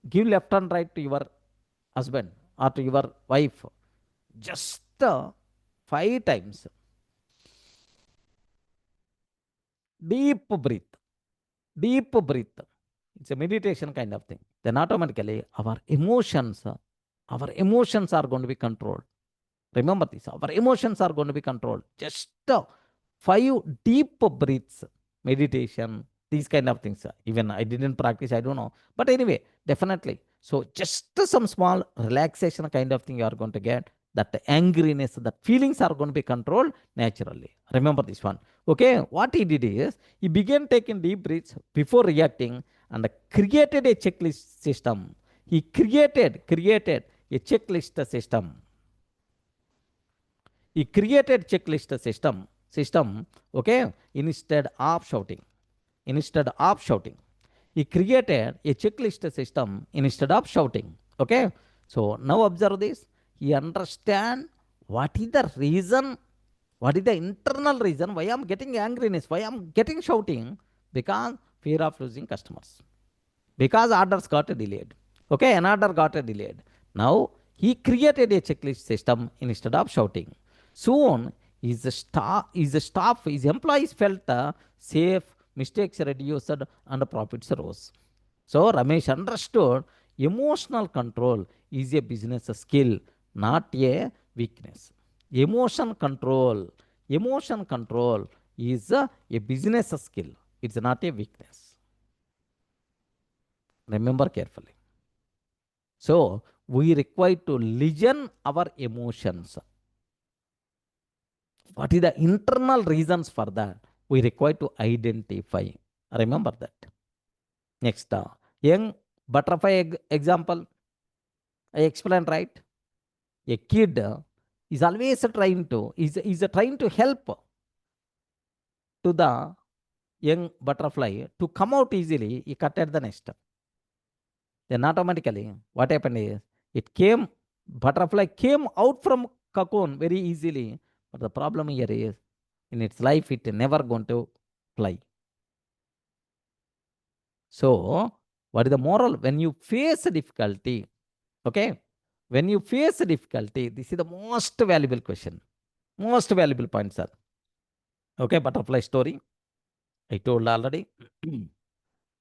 give left and right to your husband or to your wife, just 5 times. Deep breath. It's a meditation kind of thing. Then automatically our emotions are going to be controlled. Remember this. Our emotions are going to be controlled. Just 5 deep breaths, meditation, these kind of things. Even I didn't practice, I don't know. But anyway, definitely. So just some small relaxation kind of thing you are going to get. That angriness, that feelings are going to be controlled naturally. Remember this one. Okay, what he did is, he began taking deep breaths before reacting and created a checklist system. He created a checklist system. He created checklist system, okay, instead of shouting. He created a checklist system instead of shouting. Okay. So now observe this. He understand what is the reason, what is the internal reason why I'm getting angriness, why I'm getting shouting, because fear of losing customers. Because orders got delayed. Okay, an order got delayed. Now he created a checklist system instead of shouting. Soon his employees felt safe, mistakes reduced, and profits rose. So Ramesh understood emotional control is a business skill, not a weakness. Emotion control is a business skill. It's not a weakness. Remember carefully. So we require to listen our emotions. What is the internal reasons for that? We require to identify. Remember that. Next, young butterfly example. I explained, right? A kid is always trying to help to the young butterfly to come out easily. He cut at the nest. Then automatically what happened is, butterfly came out from cocoon very easily. But the problem here is, in its life, it never going to fly. So what is the moral? When you face difficulty, okay, when you face difficulty, this is the most valuable question, most valuable point, sir. Okay, butterfly story, I told already.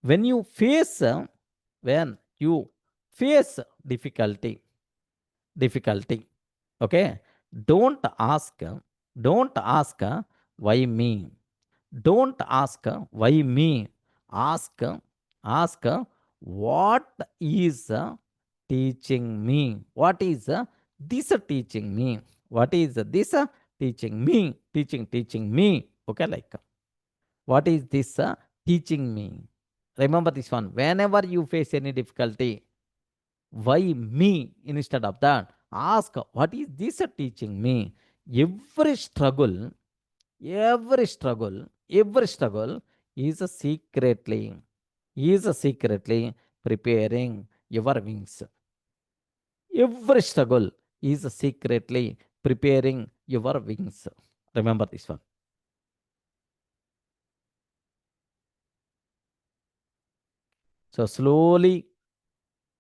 When you face difficulty, okay, don't ask why me. Don't ask why me. Ask what is teaching me. What is this teaching me? What is this teaching me? Teaching me. Okay, like what is this teaching me? Remember this one. Whenever you face any difficulty, why me instead of that? Ask what is this teaching me? Every struggle is secretly preparing your wings. Every struggle is secretly preparing your wings. Remember this one. So slowly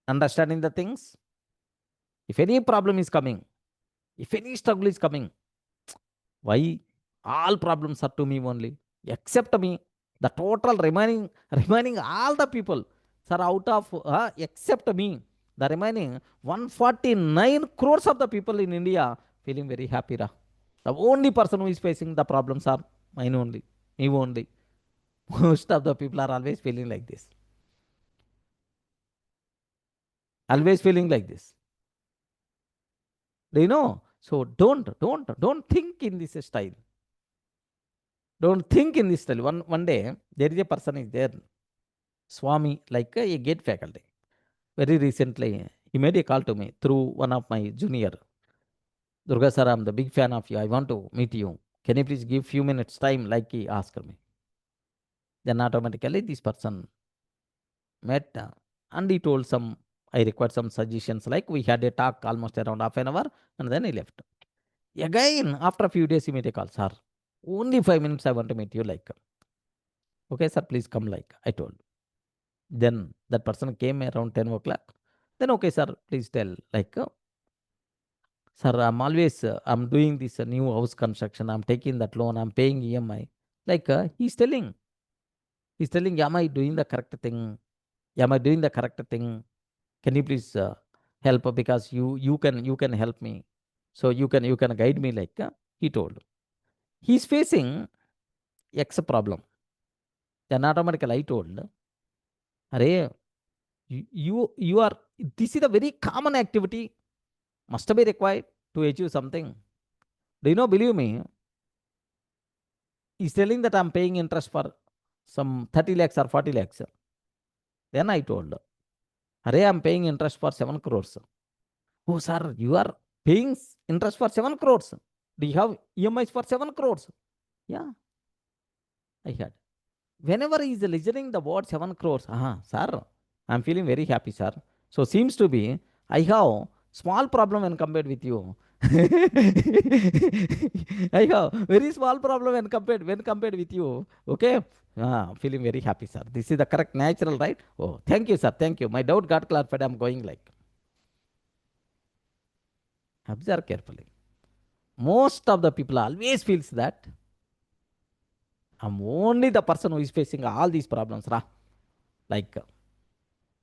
understanding the things. If any problem is coming, if any struggle is coming, why all problems are to me only? Except me, the total remaining all the people, sir, out of except me, the remaining 149 crores of the people in India feeling very happy. The only person who is facing the problems are mine only, me only. Most of the people are always feeling like this. Always feeling like this. Do you know? So don't think in this style. Don't think in this style. One day, there is a person is there, Swami, like a gate faculty. Very recently, he made a call to me through one of my junior. Durga sir, I'm the big fan of you. I want to meet you. Can you please give few minutes time, like he asked me. Then automatically this person met and he told I required some suggestions. Like we had a talk almost around half an hour and then he left. Again, after a few days, he made a call, sir. Only 5 minutes I want to meet you, like. Okay, sir, please come, like I told. Then that person came around 10 o'clock. Then, okay, sir, please tell, like, sir, I'm doing this new house construction. I'm taking that loan. I'm paying EMI. Like, he's telling, am I doing the correct thing? Am I doing the correct thing? Can you please help? Because you can help me. So you can guide me, like he told. He's facing X problem. Then automatically I told, Array, you are, this is a very common activity, must be required to achieve something. Do you know, believe me, he's telling that I'm paying interest for some 30 lakhs or 40 lakhs. Then I told, Array, I'm paying interest for 7 crores. Oh, sir, you are paying interest for 7 crores. Do you have EMIs for 7 crores? Yeah, I had. Whenever he is listening the word 7 crores, sir, I'm feeling very happy, sir. So seems to be, I have small problem when compared with you. I have very small problem when compared with you. Okay. Feeling very happy, sir. This is the correct natural, right? Oh, thank you, sir. Thank you. My doubt got clarified. I'm going like. Observe carefully. Most of the people always feels that I'm only the person who is facing all these problems, like,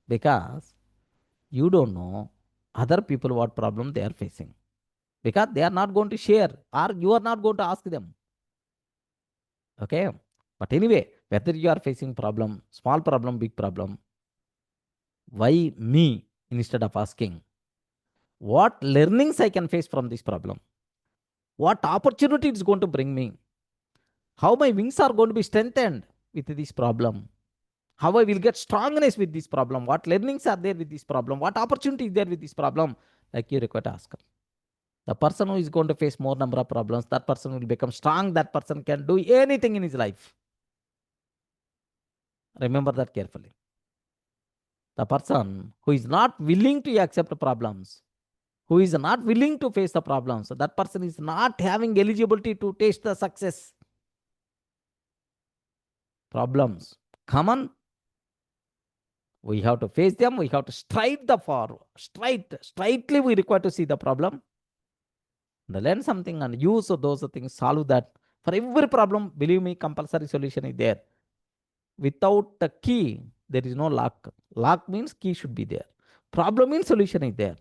because you don't know other people what problem they are facing, because they are not going to share or you are not going to ask them. Okay. But anyway, whether you are facing problem, small problem, big problem, why me instead of asking what learnings I can face from this problem, what opportunity it's going to bring me, how my wings are going to be strengthened with this problem, how I will get strongness with this problem, what learnings are there with this problem, what opportunity is there with this problem, like you require to ask. The person who is going to face more number of problems, that person will become strong, that person can do anything in his life. Remember that carefully. The person who is not willing to accept problems, who is not willing to face the problems, that person is not having eligibility to taste the success. Problems common, we have to face them, we have to stride the forward, straightly we require to see the problem, and learn something and use those things, solve that. For every problem, believe me, compulsory solution is there. Without the key, there is no lock. Lock means key should be there. Problem means solution is there.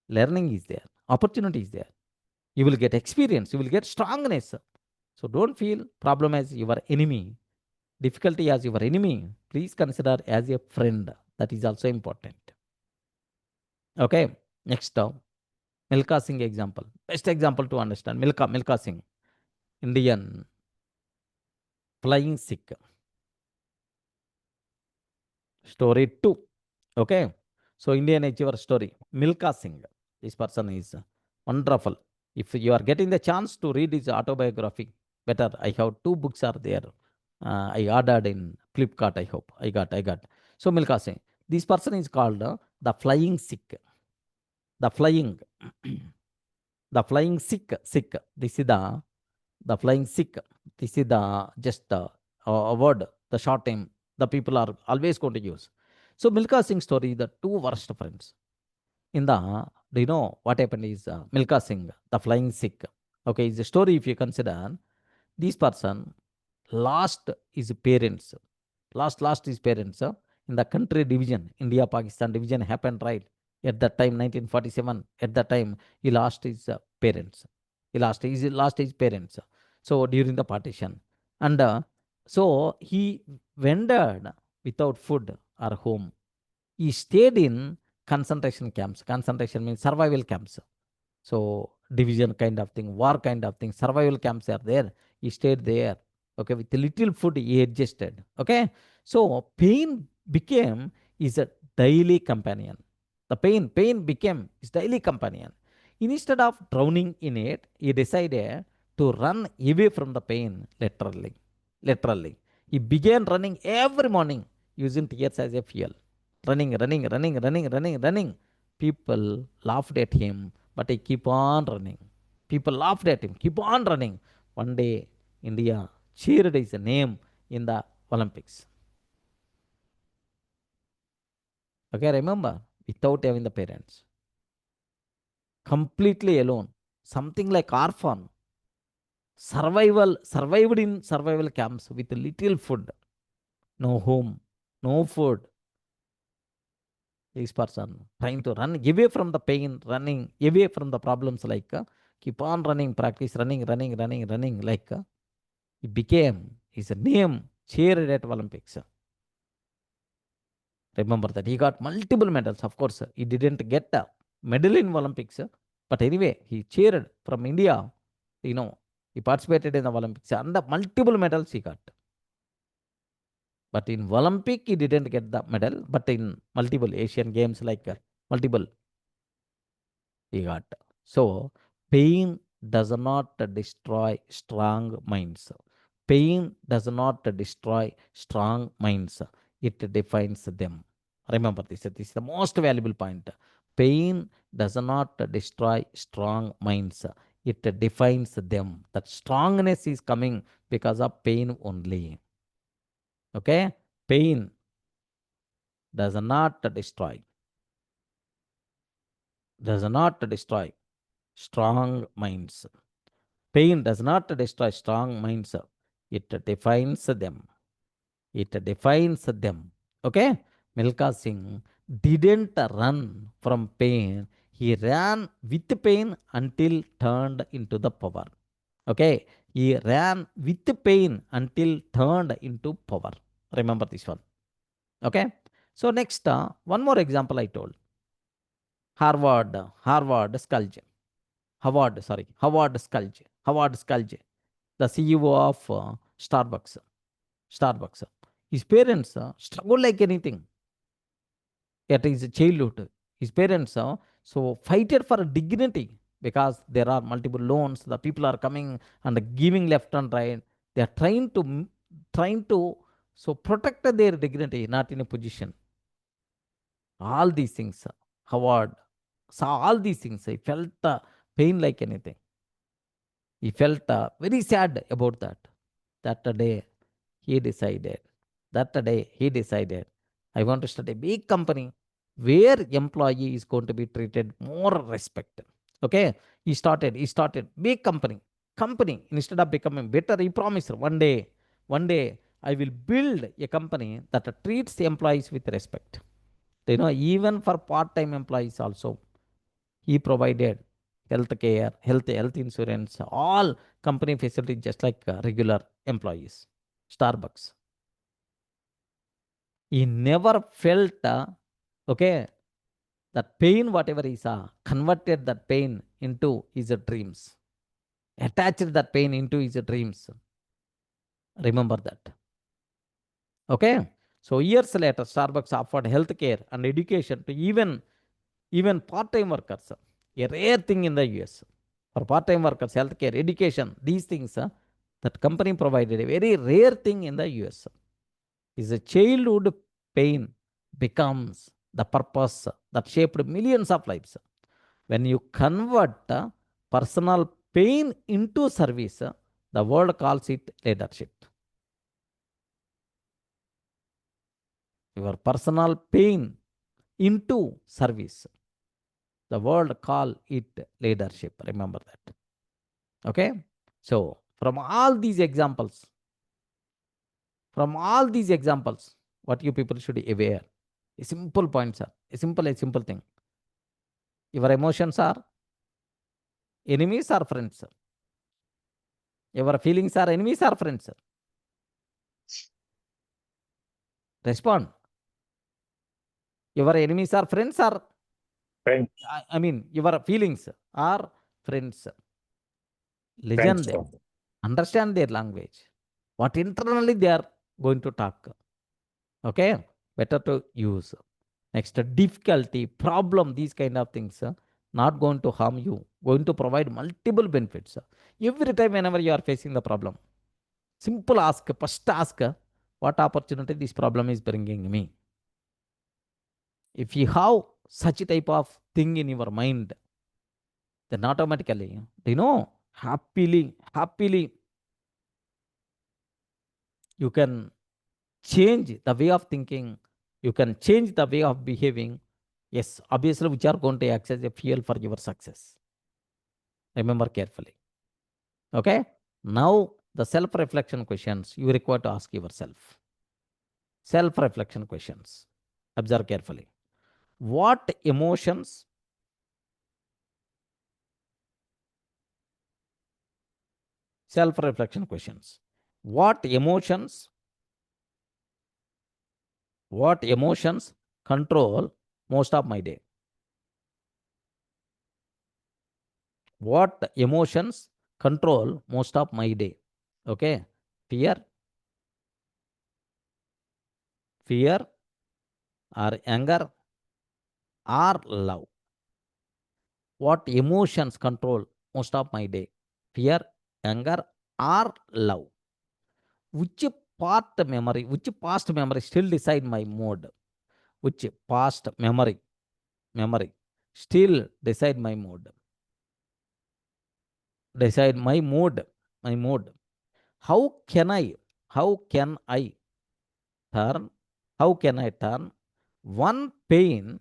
Learning is there. Opportunity is there. You will get experience. You will get strongness. So don't feel problem as your enemy, difficulty as your enemy. Please consider as a friend. That is also important. Okay. Next, Milka Singh example. Best example to understand. Milka Singh, Indian, flying Sikh. Story 2. Okay. So Indian achiever story. Milka Singh. This person is wonderful. If you are getting the chance to read his autobiography, better. I have 2 books are there. I ordered in Flipkart, I hope. I got. So Milka Singh. This person is called the flying Sikh. The flying. The flying Sikh. This is the flying Sikh. This is the just a word, the short name the people are always going to use. So Milka Singh story, the 2 worst friends. Do you know what happened is Milka Singh, the flying Sikh. Okay, it's a story if you consider. This person lost his parents. Lost his parents in the country division. India-Pakistan division happened, right? At that time, 1947, at that time, he lost his parents. He lost his parents. So during the partition. And so he wandered without food or home. He stayed in concentration camps. Concentration means survival camps. So division kind of thing, war kind of thing, survival camps are there. He stayed there. Okay, with little food he adjusted. Okay, so pain became his daily companion. The pain became his daily companion. Instead of drowning in it, he decided to run away from the pain, literally. He began running every morning using tears as a fuel. Running. People laughed at him, but he keep on running. People laughed at him, keep on running. One day, India cheered his name in the Olympics. Okay, remember, without having the parents. Completely alone. Something like orphan. Survived in survival camps with little food. No home, no food. This person trying to run away from the pain, running away from the problems, like keep on running, practice running like He became, his name cheered at Olympics. Remember that he got multiple medals. Of course, he didn't get a medal in Olympics, but anyway, he cheered from India. You know, he participated in the Olympics and the multiple medals he got. But in Olympic, he didn't get the medal, but in multiple Asian games, like multiple, he got. So, pain does not destroy strong minds. Pain does not destroy strong minds. It defines them. Remember this. This is the most valuable point. Pain does not destroy strong minds. It defines them. That strongness is coming because of pain only. Okay? Pain does not destroy strong minds. Pain does not destroy strong minds. It defines them. It defines them. Okay? Milkha Singh didn't run from pain. He ran with pain until turned into the power. Okay? He ran with pain until turned into power. Remember this one. Okay? So next, one more example I told. Howard Skulge. Howard Skulge, the CEO of Starbucks. His parents struggled like anything at his childhood. His parents so fighted for dignity because there are multiple loans. The people are coming and giving left and right. They are trying to so protect their dignity, not in a position. All these things, Howard saw all these things. He felt pain like anything. He felt very sad about that. That day he decided, I want to start a big company where employee is going to be treated more respect. Okay, he started big company. Instead of becoming better, he promised one day I will build a company that treats the employees with respect. You know, even for part-time employees also, he provided health care, health insurance, all company facilities just like regular employees. Starbucks. He never felt, okay, that pain, whatever he saw, converted that pain into his dreams. Attached that pain into his dreams. Remember that. Okay. So years later, Starbucks offered health care and education to even part-time workers. A rare thing in the US. For part-time workers, healthcare, education, these things, that company provided a very rare thing in the US. Is a childhood pain becomes the purpose that shaped millions of lives. When you convert personal pain into service, the world calls it leadership. Your personal pain into service, the world call it leadership. Remember that. Okay. So from all these examples, what you people should be aware, a simple point, sir. A simple thing. Your emotions are enemies or friends, sir? Your feelings are enemies or friends, sir? Respond. Your enemies are friends or Friends. I mean your feelings are friends. Listen Friends. them. Understand their language. What internally they are going to talk. Okay? Better to use. Next, difficulty, problem, these kind of things, not going to harm you, going to provide multiple benefits. Every time whenever you are facing the problem, simple ask, first ask, what opportunity this problem is bringing me. If you have such type of thing in your mind, then automatically, happily, you can change the way of thinking, you can change the way of behaving. Yes, obviously, which are going to act as a fuel for your success. Remember carefully. Okay. Now, the self-reflection questions you require to ask yourself. Self-reflection questions. Observe carefully. What emotions self-reflection questions. What emotions control most of my day? What emotions control most of my day? Okay. Fear or anger or love? What emotions control most of my day? Fear, anger or love? Which past memory still decide my mood? Which past memory still decide my mood? Decide my mood. How can I turn, one pain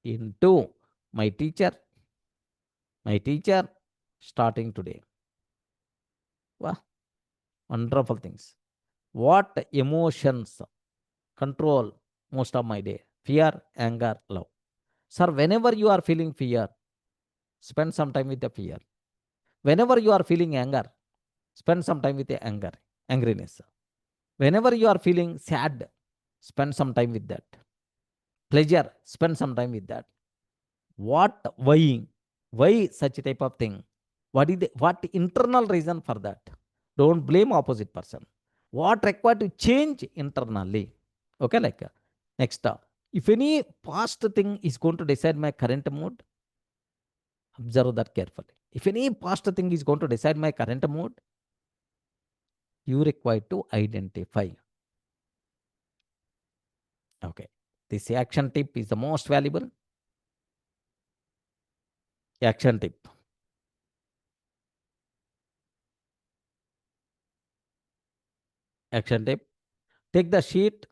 into my teacher starting today? Wow, wonderful things. What emotions control most of my day? Fear, anger, love. Sir, whenever you are feeling fear, spend some time with the fear. Whenever you are feeling anger, spend some time with the angriness. Whenever you are feeling sad, spend some time with that. Pleasure, spend some time with that. Why such type of thing? What internal reason for that? Don't blame opposite person. What required to change internally? Okay, like next, if any past thing is going to decide my current mood, observe that carefully. If any past thing is going to decide my current mood, you require to identify. Okay, this action tip is the most valuable. Action tip. Action tip. Take the sheet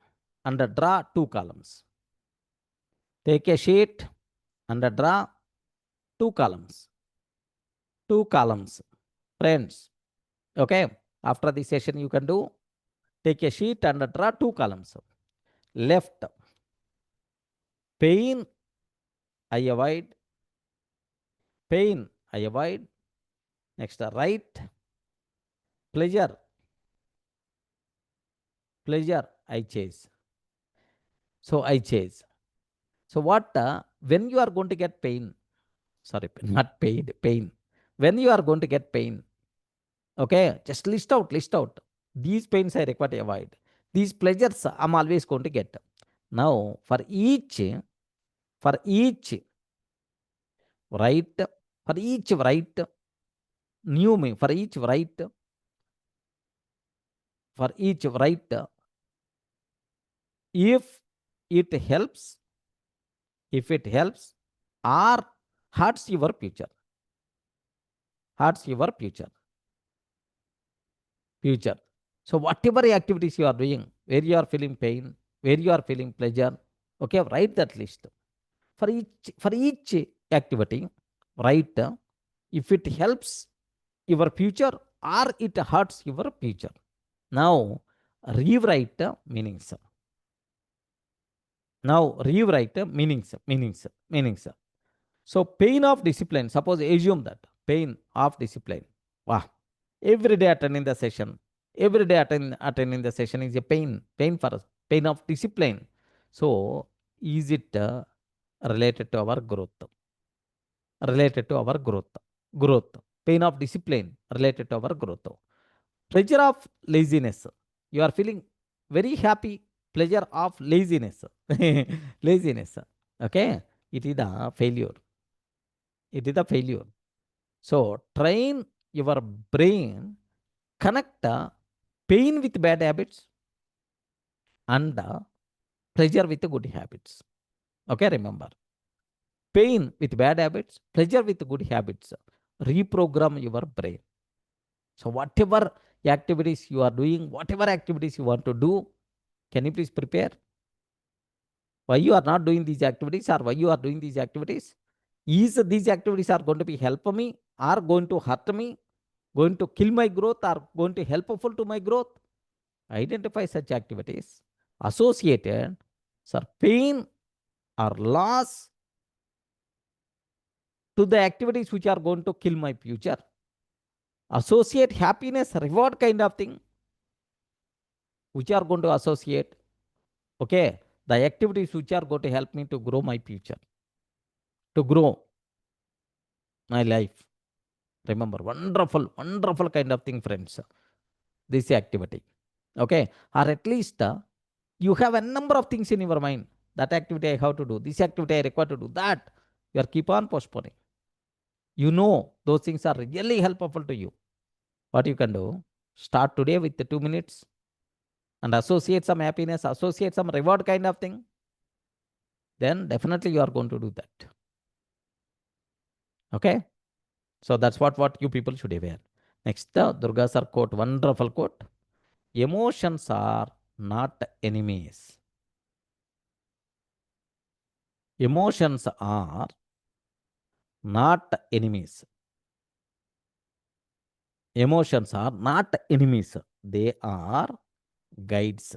and draw 2 columns. Take a sheet and draw 2 columns. 2 columns. Friends. Okay. After this session, you can do. Take a sheet and draw 2 columns. Left. Pain, I avoid. Pain, I avoid. Next, right. Pleasure. Pleasure, I chase. So I chase. So what, when you are going to get pain, sorry, not paid, pain. When you are going to get pain, okay, just list out. These pains I require to avoid. These pleasures I'm always going to get. Now, for each right, new me, for each right, if it helps, or hurts your future. So whatever activities you are doing, where you are feeling pain, where you are feeling pleasure, okay, write that list. For each activity, write if it helps your future or it hurts your future. Now rewrite meanings. Meanings. So pain of discipline, suppose assume that pain of discipline. Wow. Every day attending the session, attending the session is a pain for us, pain of discipline. So is it related to our growth? Pain of discipline related to our growth. Pleasure of laziness. You are feeling very happy. Pleasure of laziness. Laziness. Okay. It is the failure. So train your brain, connect pain with bad habits and pleasure with good habits. Okay, remember. Pain with bad habits, pleasure with good habits. Reprogram your brain. So whatever activities you are doing, whatever activities you want to do, can you please prepare? Why you are not doing these activities or why you are doing these activities? Is these activities are going to be help me or going to hurt me, going to kill my growth or going to helpful to my growth? Identify such activities associated, sir, pain or loss to the activities which are going to kill my future. Associate happiness, reward kind of thing. which are going to associate, okay, the activities which are going to help me to grow my future, to grow my life. Remember, wonderful, wonderful kind of thing, friends. This activity, okay, or at least you have a number of things in your mind. That activity I have to do, this activity I require to do, that you are keep on postponing. You know those things are really helpful to you. What you can do, start today with the 2 minutes and associate some happiness, associate some reward kind of thing. Then definitely you are going to do that. Okay. So that's what you people should aware. Next, the Durga sir quote, wonderful quote. Emotions are not enemies. Emotions are not enemies. Emotions are not enemies. They are guides.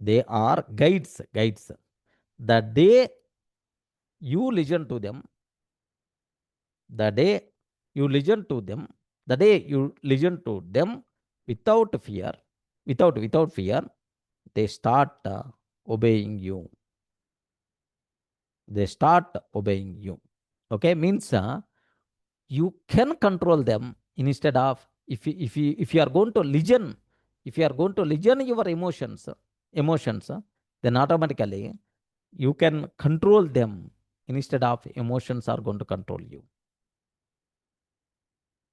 They are guides. Guides. The day you listen to them, the day you listen to them, the day you listen to them without fear, without fear, they start obeying you. They start obeying you. Okay, means you can control them instead of if you are going to listen, if you are going to listen your emotions, then automatically you can control them instead of emotions are going to control you.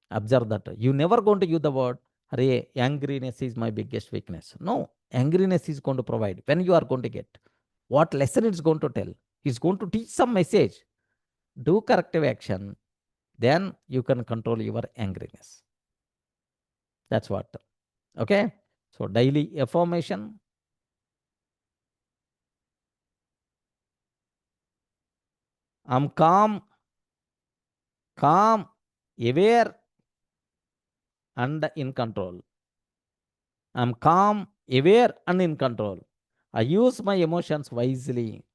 Observe that. You never going to use the word, "Arey, angriness is my biggest weakness." No, angriness is going to provide. When you are going to get what lesson it's going to tell, it's going to teach some message. Do corrective action, then you can control your angriness. That's what. Okay. So daily affirmation. I'm calm, aware, and in control. I'm calm, aware, and in control. I use my emotions wisely.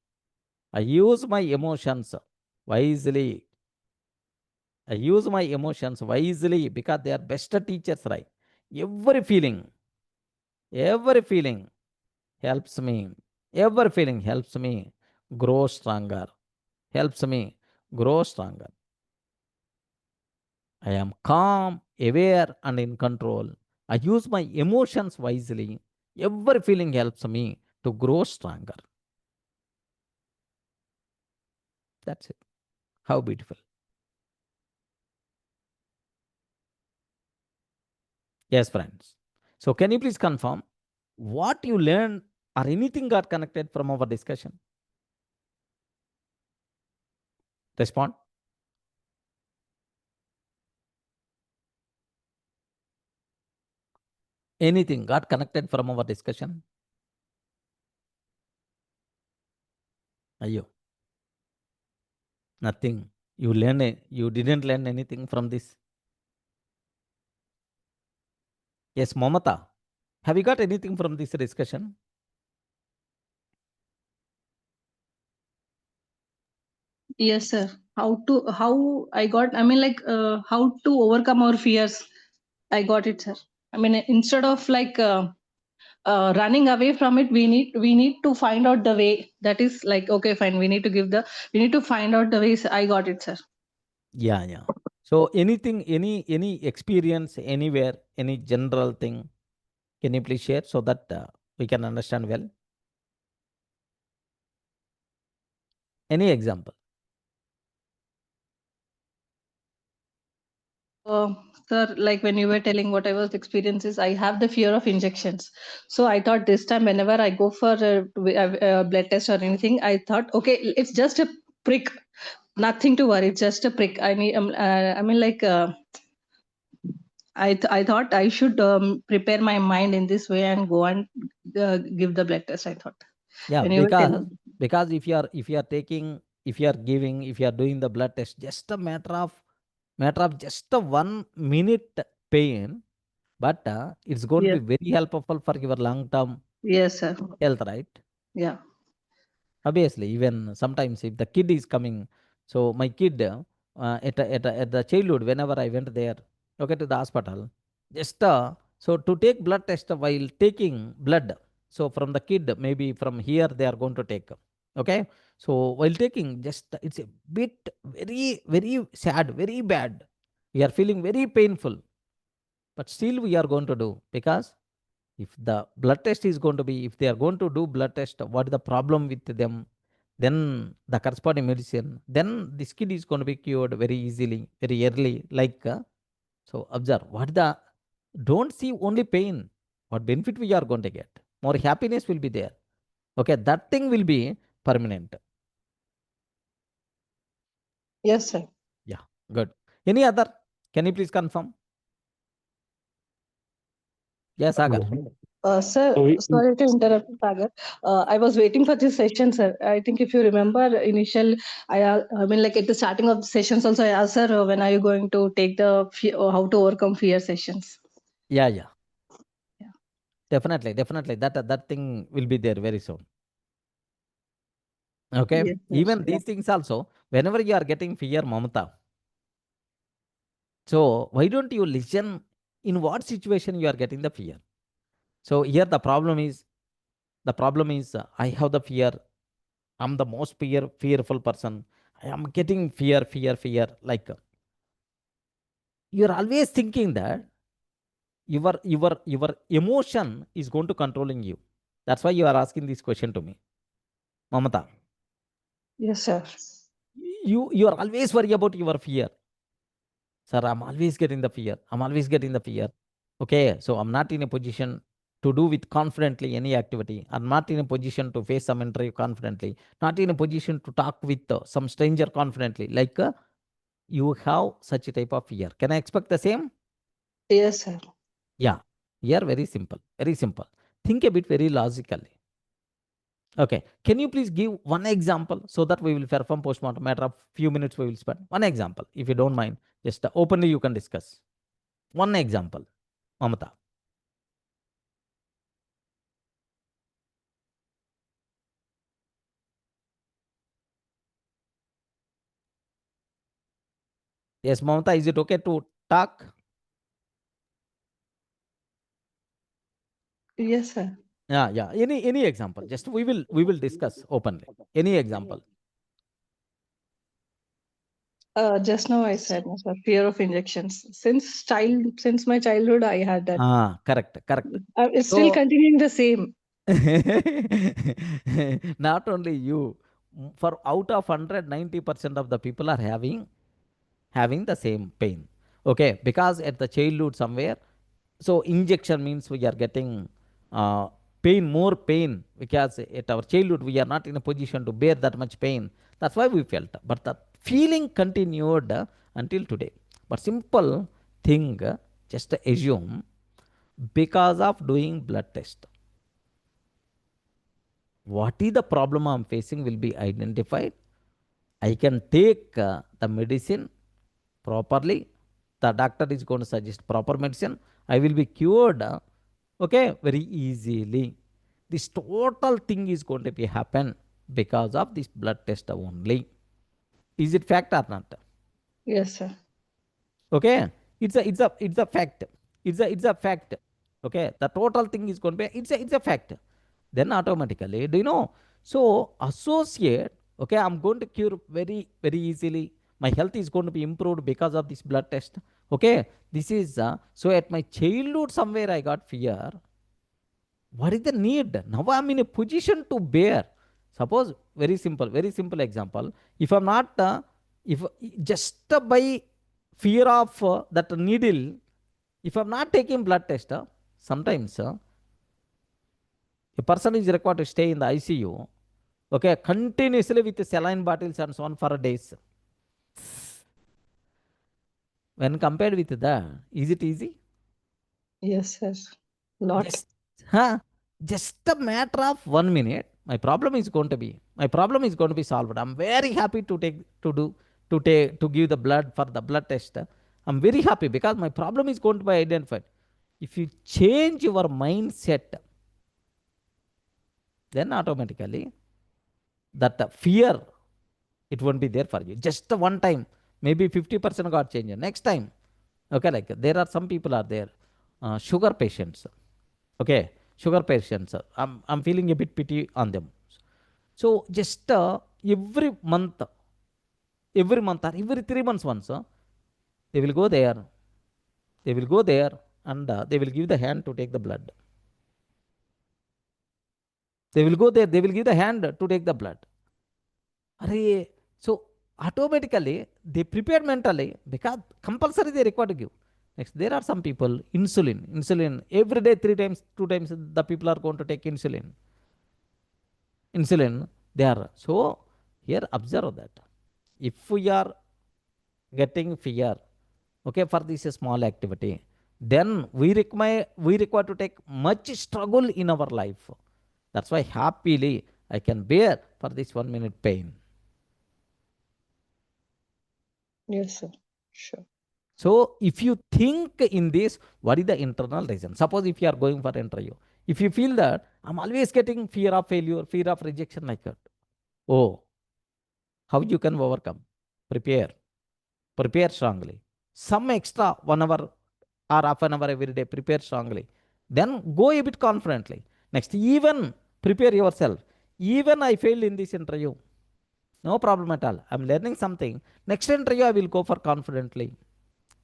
I use my emotions wisely. I use my emotions wisely because they are best teachers, right? Every feeling helps me. Every feeling helps me grow stronger. Helps me grow stronger. I am calm, aware, and in control. I use my emotions wisely. Every feeling helps me to grow stronger. That's it. How beautiful. Yes, friends. So, can you please confirm what you learned or anything got connected from our discussion? Respond. Anything got connected from our discussion? Ayo. Nothing. You didn't learn anything from this. Yes, Momata. Have you got anything from this discussion? Yes, sir. How I got, how to overcome our fears. I got it, sir. I mean, instead of running away from it, we need to find out the way. That is like, okay, fine. We need to find out the ways. I got it, sir. Yeah. So anything, any experience anywhere, any general thing, can you please share so that we can understand well? Any example? Uh, Sir, like when you were telling what I was experiences, I have the fear of injections. So I thought this time, whenever I go for a blood test or anything, I thought, okay, it's just a prick, nothing to worry, it's just a prick. I thought I should prepare my mind in this way and go and give the blood test. I thought. Yeah, When you were telling. because if you are taking, if you are giving, if you are doing the blood test, just a matter of just a 1 minute pain, but it's going to Yes. be very helpful for your long term Yes, sir. health, right? Yeah. Obviously, even sometimes if the kid is coming, so my kid at the childhood, whenever I went there, okay, to the hospital, just So to take blood test while taking blood, so from the kid, maybe from here they are going to take. Okay. So while taking, just it's a bit very, very sad, very bad. We are feeling very painful, but still we are going to do, because if the blood test is going to be, if they are going to do blood test, what is the problem with them? Then the corresponding medicine, then this kid is going to be cured very easily, very early. Like, so observe what the, don't see only pain, what benefit we are going to get. More happiness will be there. Okay, that thing will be permanent. Yes, sir. Yeah, good. Any other? Can you please confirm? Yes, Sagar. Sir, So sorry to interrupt, Sagar. I was waiting for this session, sir. I think if you remember, I mean, like at the starting of the sessions also, I asked, sir, when are you going to take the how to overcome fear sessions? Yeah, yeah. Yeah. Definitely, definitely. That thing will be there very soon. Okay. Yes, sir. Even Yeah. these things also, whenever you are getting fear, Mamata. So why don't you listen in what situation you are getting the fear? So here the problem is, I have the fear. I'm the most fearful person. I am getting fear. Like, you're always thinking that your emotion is going to controlling you. That's why you are asking this question to me, Mamata. Yes, sir. You are always worried about your fear. Sir, I'm always getting the fear. I'm always getting the fear. Okay, so I'm not in a position to do with confidently any activity. I'm not in a position to face some interview confidently. Not in a position to talk with some stranger confidently. Like, you have such a type of fear. Can I expect the same? Yes, sir. Yeah. Here, very simple. Very simple. Think a bit very logically. Okay. Can you please give one example so that we will perform postmortem? Matter of few minutes we will spend. One example, if you don't mind. Just openly you can discuss. One example, Mamata. Yes, Mamata, is it okay to talk? Yes, sir. Yeah, yeah. Any example? Just we will discuss openly. Any example? Just now I said, no, sir, fear of injections. Since my childhood, I had that. Correct, correct. It's still So continuing the same. not only you, for out of 190% of the people are having the same pain. Okay, because at the childhood somewhere, so injection means we are getting uh, pain, more pain, because at our childhood we are not in a position to bear that much pain. That's why we felt. But the feeling continued until today. But simple thing, just assume, because of doing blood test, what is the problem I'm facing will be identified. I can take the medicine properly. The doctor is going to suggest proper medicine. I will be cured, okay, very easily. This total thing is going to be happen because of this blood test only. Is it fact or not? Yes, sir. Okay, it's a fact. It's a fact. Okay, the total thing is going to be, it's a fact. Then automatically, do you know? So associate. Okay, I'm going to cure very very easily. My health is going to be improved because of this blood test. Okay, this is so at my childhood somewhere I got fear. What is the need? Now I'm in a position to bear. Suppose very simple example. If I'm not, if just by fear of that needle, if I'm not taking blood test, sometimes a person is required to stay in the ICU, okay, continuously with saline bottles and so on for days. When compared with that, is it easy? Yes, sir. Lot. Just, huh? Just a matter of 1 minute, my problem is going to be solved. I'm very happy to give the blood for the blood test. I'm very happy because my problem is going to be identified. If you change your mindset, then automatically that fear, it won't be there for you. Just one time, maybe 50% got changed. Next time, okay, like there are some people are there sugar patients. Okay, sugar patients. I'm feeling a bit pity on them. So just every month or every 3 months once, they will go there. They will go there and they will give the hand to take the blood. They will go there. They will give the hand to take the blood. So automatically they prepared mentally because compulsory they require to give. Next, there are some people, insulin every day, 3 times, 2 times, the people are going to take insulin. They are. So here observe that. If we are getting fear, okay, for this small activity, then we require to take much struggle in our life. That's why happily I can bear for this 1 minute pain. Yes, sir. Sure. So if you think in this, what is the internal reason? Suppose if you are going for interview, if you feel that I'm always getting fear of failure, fear of rejection like that, oh, how you can overcome? Prepare strongly. Some extra 1 hour or half an hour every day, prepare strongly. Then go a bit confidently. Next, even prepare yourself. Even I failed in this interview. No problem at all. I'm learning something. Next interview, I will go for confidently.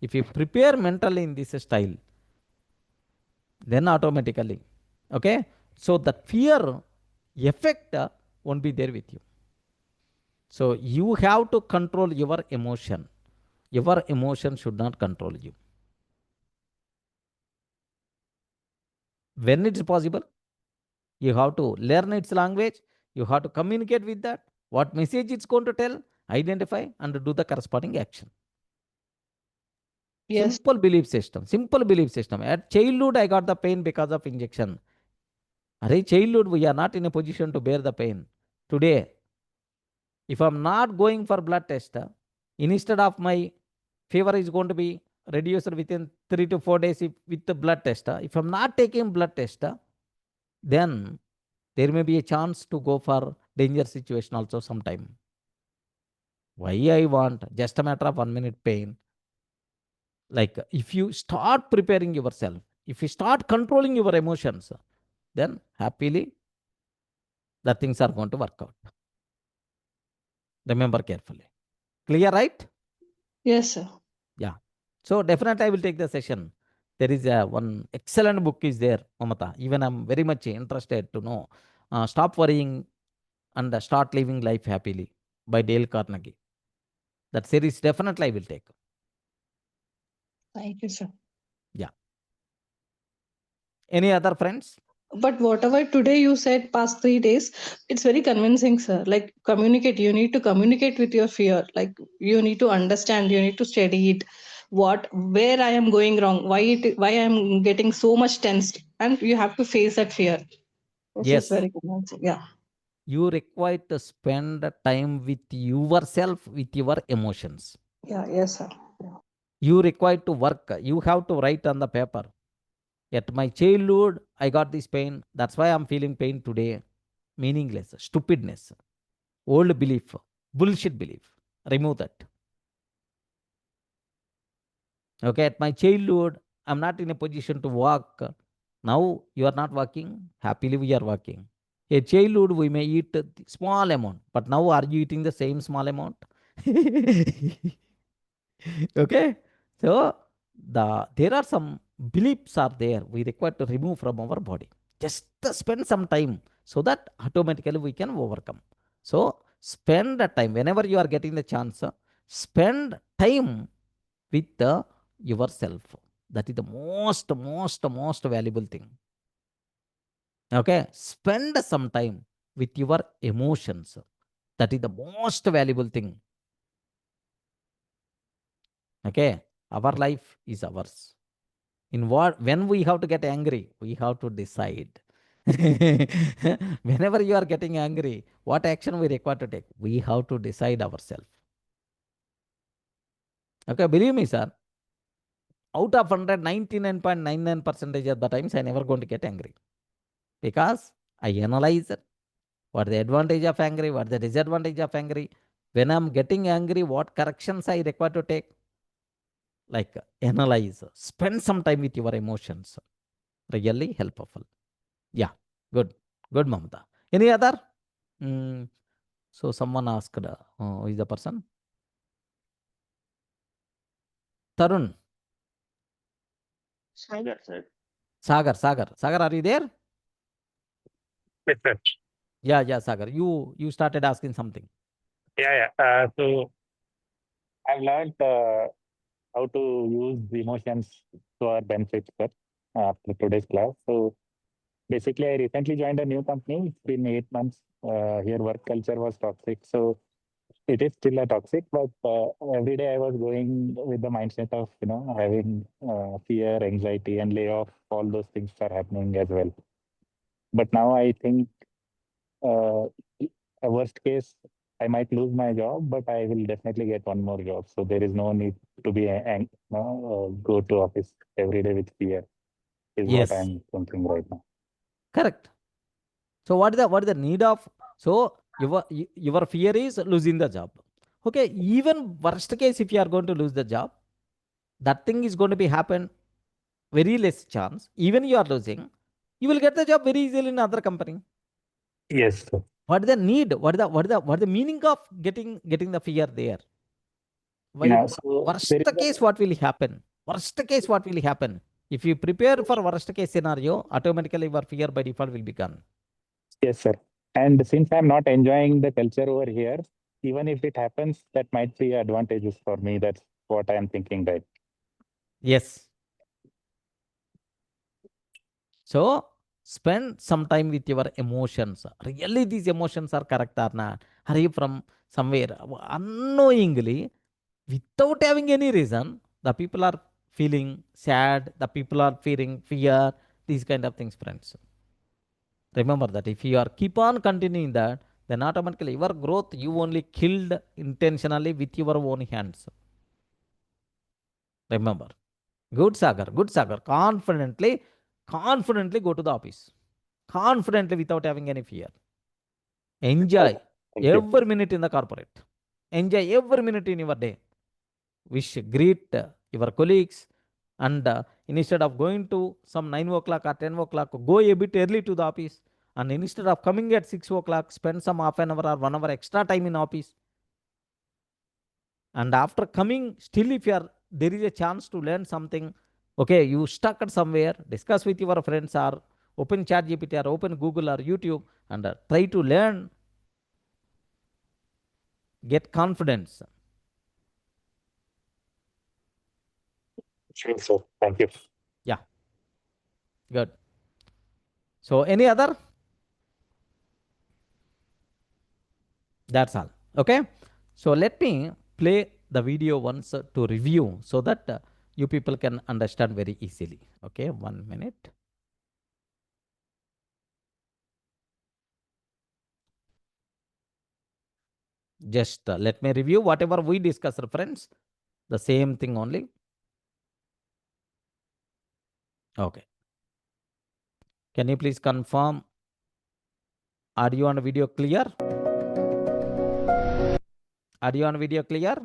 If you prepare mentally in this style, then automatically, okay? So that fear effect won't be there with you. So you have to control your emotion. Your emotion should not control you. When it's possible, you have to learn its language. You have to communicate with that. What message it's going to tell, identify and do the corresponding action. Yes. Simple belief system. At childhood, I got the pain because of injection. Childhood, we are not in a position to bear the pain. Today, if I'm not going for blood test, instead of my fever is going to be reduced within 3 to 4 days with the blood test, if I'm not taking blood test, then there may be a chance to go for danger situation also sometime. Why I want? Just a matter of 1 minute pain. Like if you start preparing yourself, if you start controlling your emotions, then happily the things are going to work out. Remember carefully. Clear, right? Yes, sir. Yeah. So definitely I will take the session. There is one excellent book is there, Mamata. Even I'm very much interested to know. Stop Worrying and Start Living Life Happily by Dale Carnegie. That series definitely I will take. Thank you, sir. Yeah. Any other friends? But whatever today you said past 3 days, it's very convincing, sir. Like communicate. You need to communicate with your fear. Like you need to understand. You need to study it. Where I am going wrong, why I am getting so much tensed, and you have to face that fear. This Yes. is very convincing. Yeah. You require to spend time with yourself, with your emotions. Yeah. Yes, sir. Yeah. You require to work. You have to write on the paper. At my childhood, I got this pain. That's why I'm feeling pain today. Meaningless, stupidness, old belief, bullshit belief. Remove that. Okay, at my childhood, I'm not in a position to walk. Now you are not walking. Happily, we are walking. A childhood, we may eat a small amount, but now are you eating the same small amount? Okay, so there are some beliefs are there we require to remove from our body. Just spend some time so that automatically we can overcome. So spend the time whenever you are getting the chance. Spend time with yourself. That is the most valuable thing. Okay, spend some time with your emotions. That is the most valuable thing. Okay, our life is ours. When we have to get angry, we have to decide. Whenever you are getting angry, what action we require to take? We have to decide ourselves. Okay, believe me, sir. Out of 100, 99.99% of the times I never going to get angry. Because I analyze what the advantage of angry, what the disadvantage of angry. When I'm getting angry, what corrections I require to take? like analyze, spend some time with your emotions. Really helpful. Yeah, good. Good, Mamata. Any other? So someone asked, who is the person? Tarun. Sagar, sir. Sagar, are you there? Yes, sir. Yeah, Sagar. You started asking something. So I've learned how to use the emotions to our benefit, sir, after today's class. So basically, I recently joined a new company. It's been 8 months. Here, work culture was toxic. So it is still a toxic, but every day I was going with the mindset of, having fear, anxiety, and layoff. All those things are happening as well. But now I think uh, a worst case, I might lose my job, but I will definitely get one more job. So there is no need to be go to office every day with fear. Is what Yes, I'm thinking right now. correct. So what is the need of? So your fear is losing the job. Okay, even worst case, if you are going to lose the job, that thing is going to be happen very less chance. Even you are losing, you will get the job very easily in other company. Yes, sir. What is the need? What is the meaning of getting the fear there? Why? Yeah. So Worst there is case, what will happen? Worst case, what will happen? If you prepare for worst case scenario, automatically your fear by default will be gone. yes, sir. And since I'm not enjoying the culture over here, even if it happens, that might be advantages for me. That's what I'm thinking right. Yes. So spend some time with your emotions. Really, these emotions are correct or not? Are you from somewhere unknowingly, without having any reason, the people are feeling sad, the people are feeling fear, these kind of things, friends. Remember that if you are keep on continuing that, then automatically your growth you only killed intentionally with your own hands. Remember. Good Sagar, good Sagar. Confidently go to the office. Confidently without having any fear. Enjoy Thank you. every minute in the corporate. Enjoy every minute in your day. Greet your colleagues, and instead of going to some 9 o'clock or 10 o'clock, go a bit early to the office. And instead of coming at 6 o'clock, spend some half an hour or 1 hour extra time in office. And after coming, still if there is a chance to learn something, okay, you stuck at somewhere, discuss with your friends or open ChatGPT or open Google or YouTube and try to learn, get confidence. Sure, sir. Thank you. Yeah, good. So any other? That's all. Okay. So let me play the video once to review so that you people can understand very easily. Okay, 1 minute. Just let me review whatever we discussed, friends. The same thing only. Okay. Can you please confirm audio and video clear? Audio and video clear?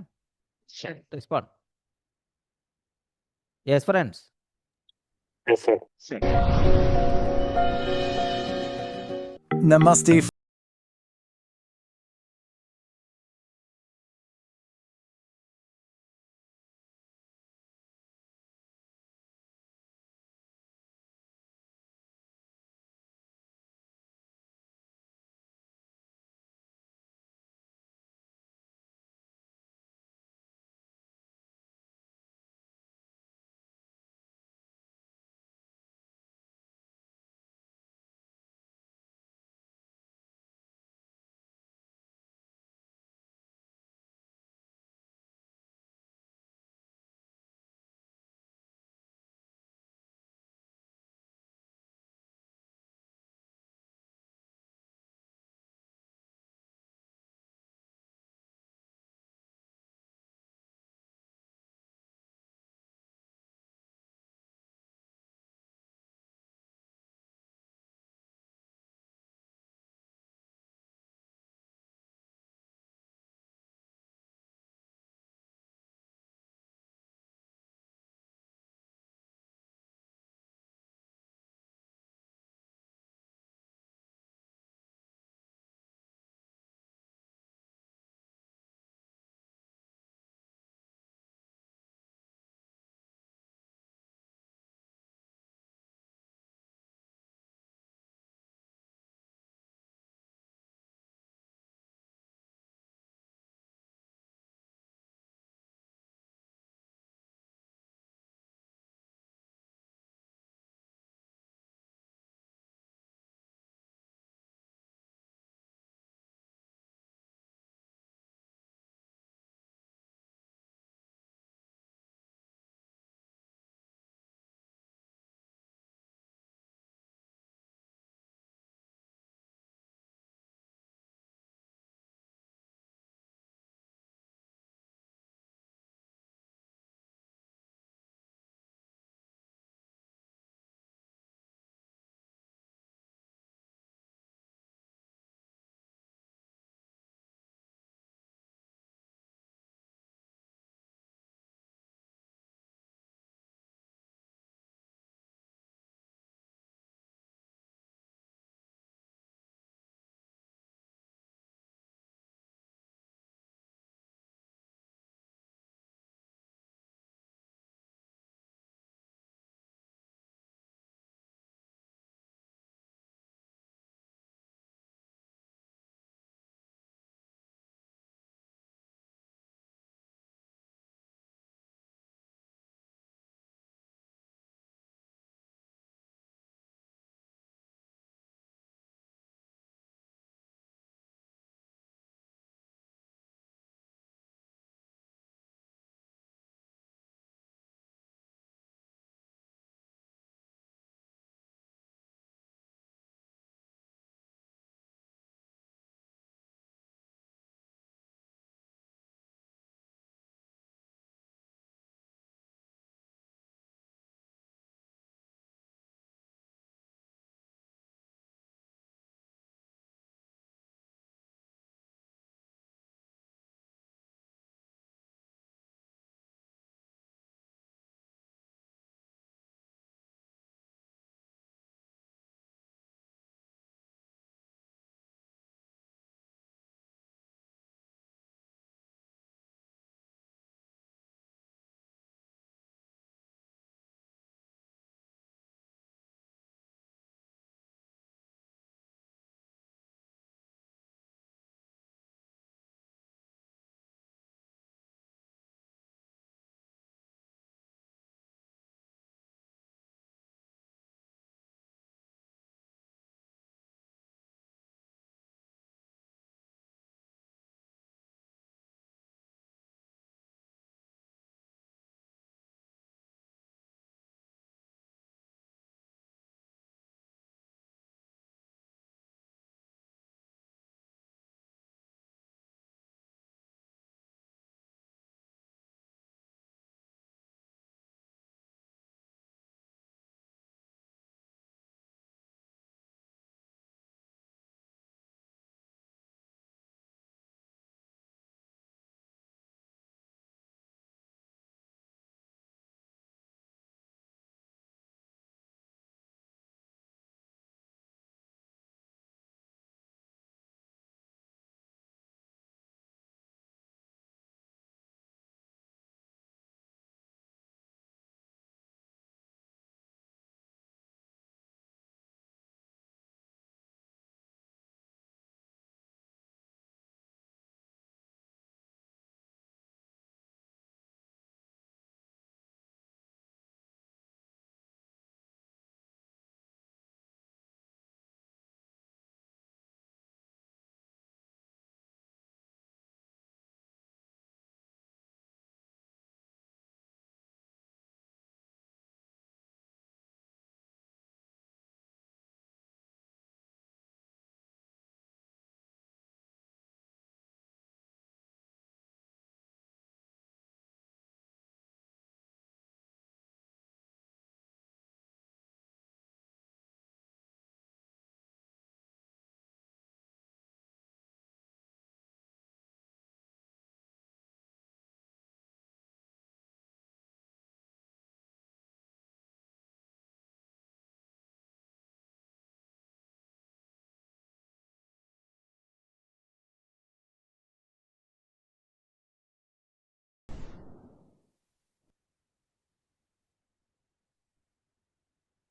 Sure. Respond. Yes, friends. Yes, sir. Sure. Namaste.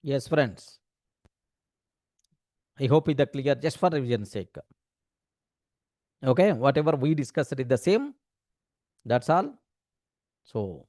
Yes, friends. I hope it's clear just for revision sake. Okay, whatever we discussed is the same. That's all. So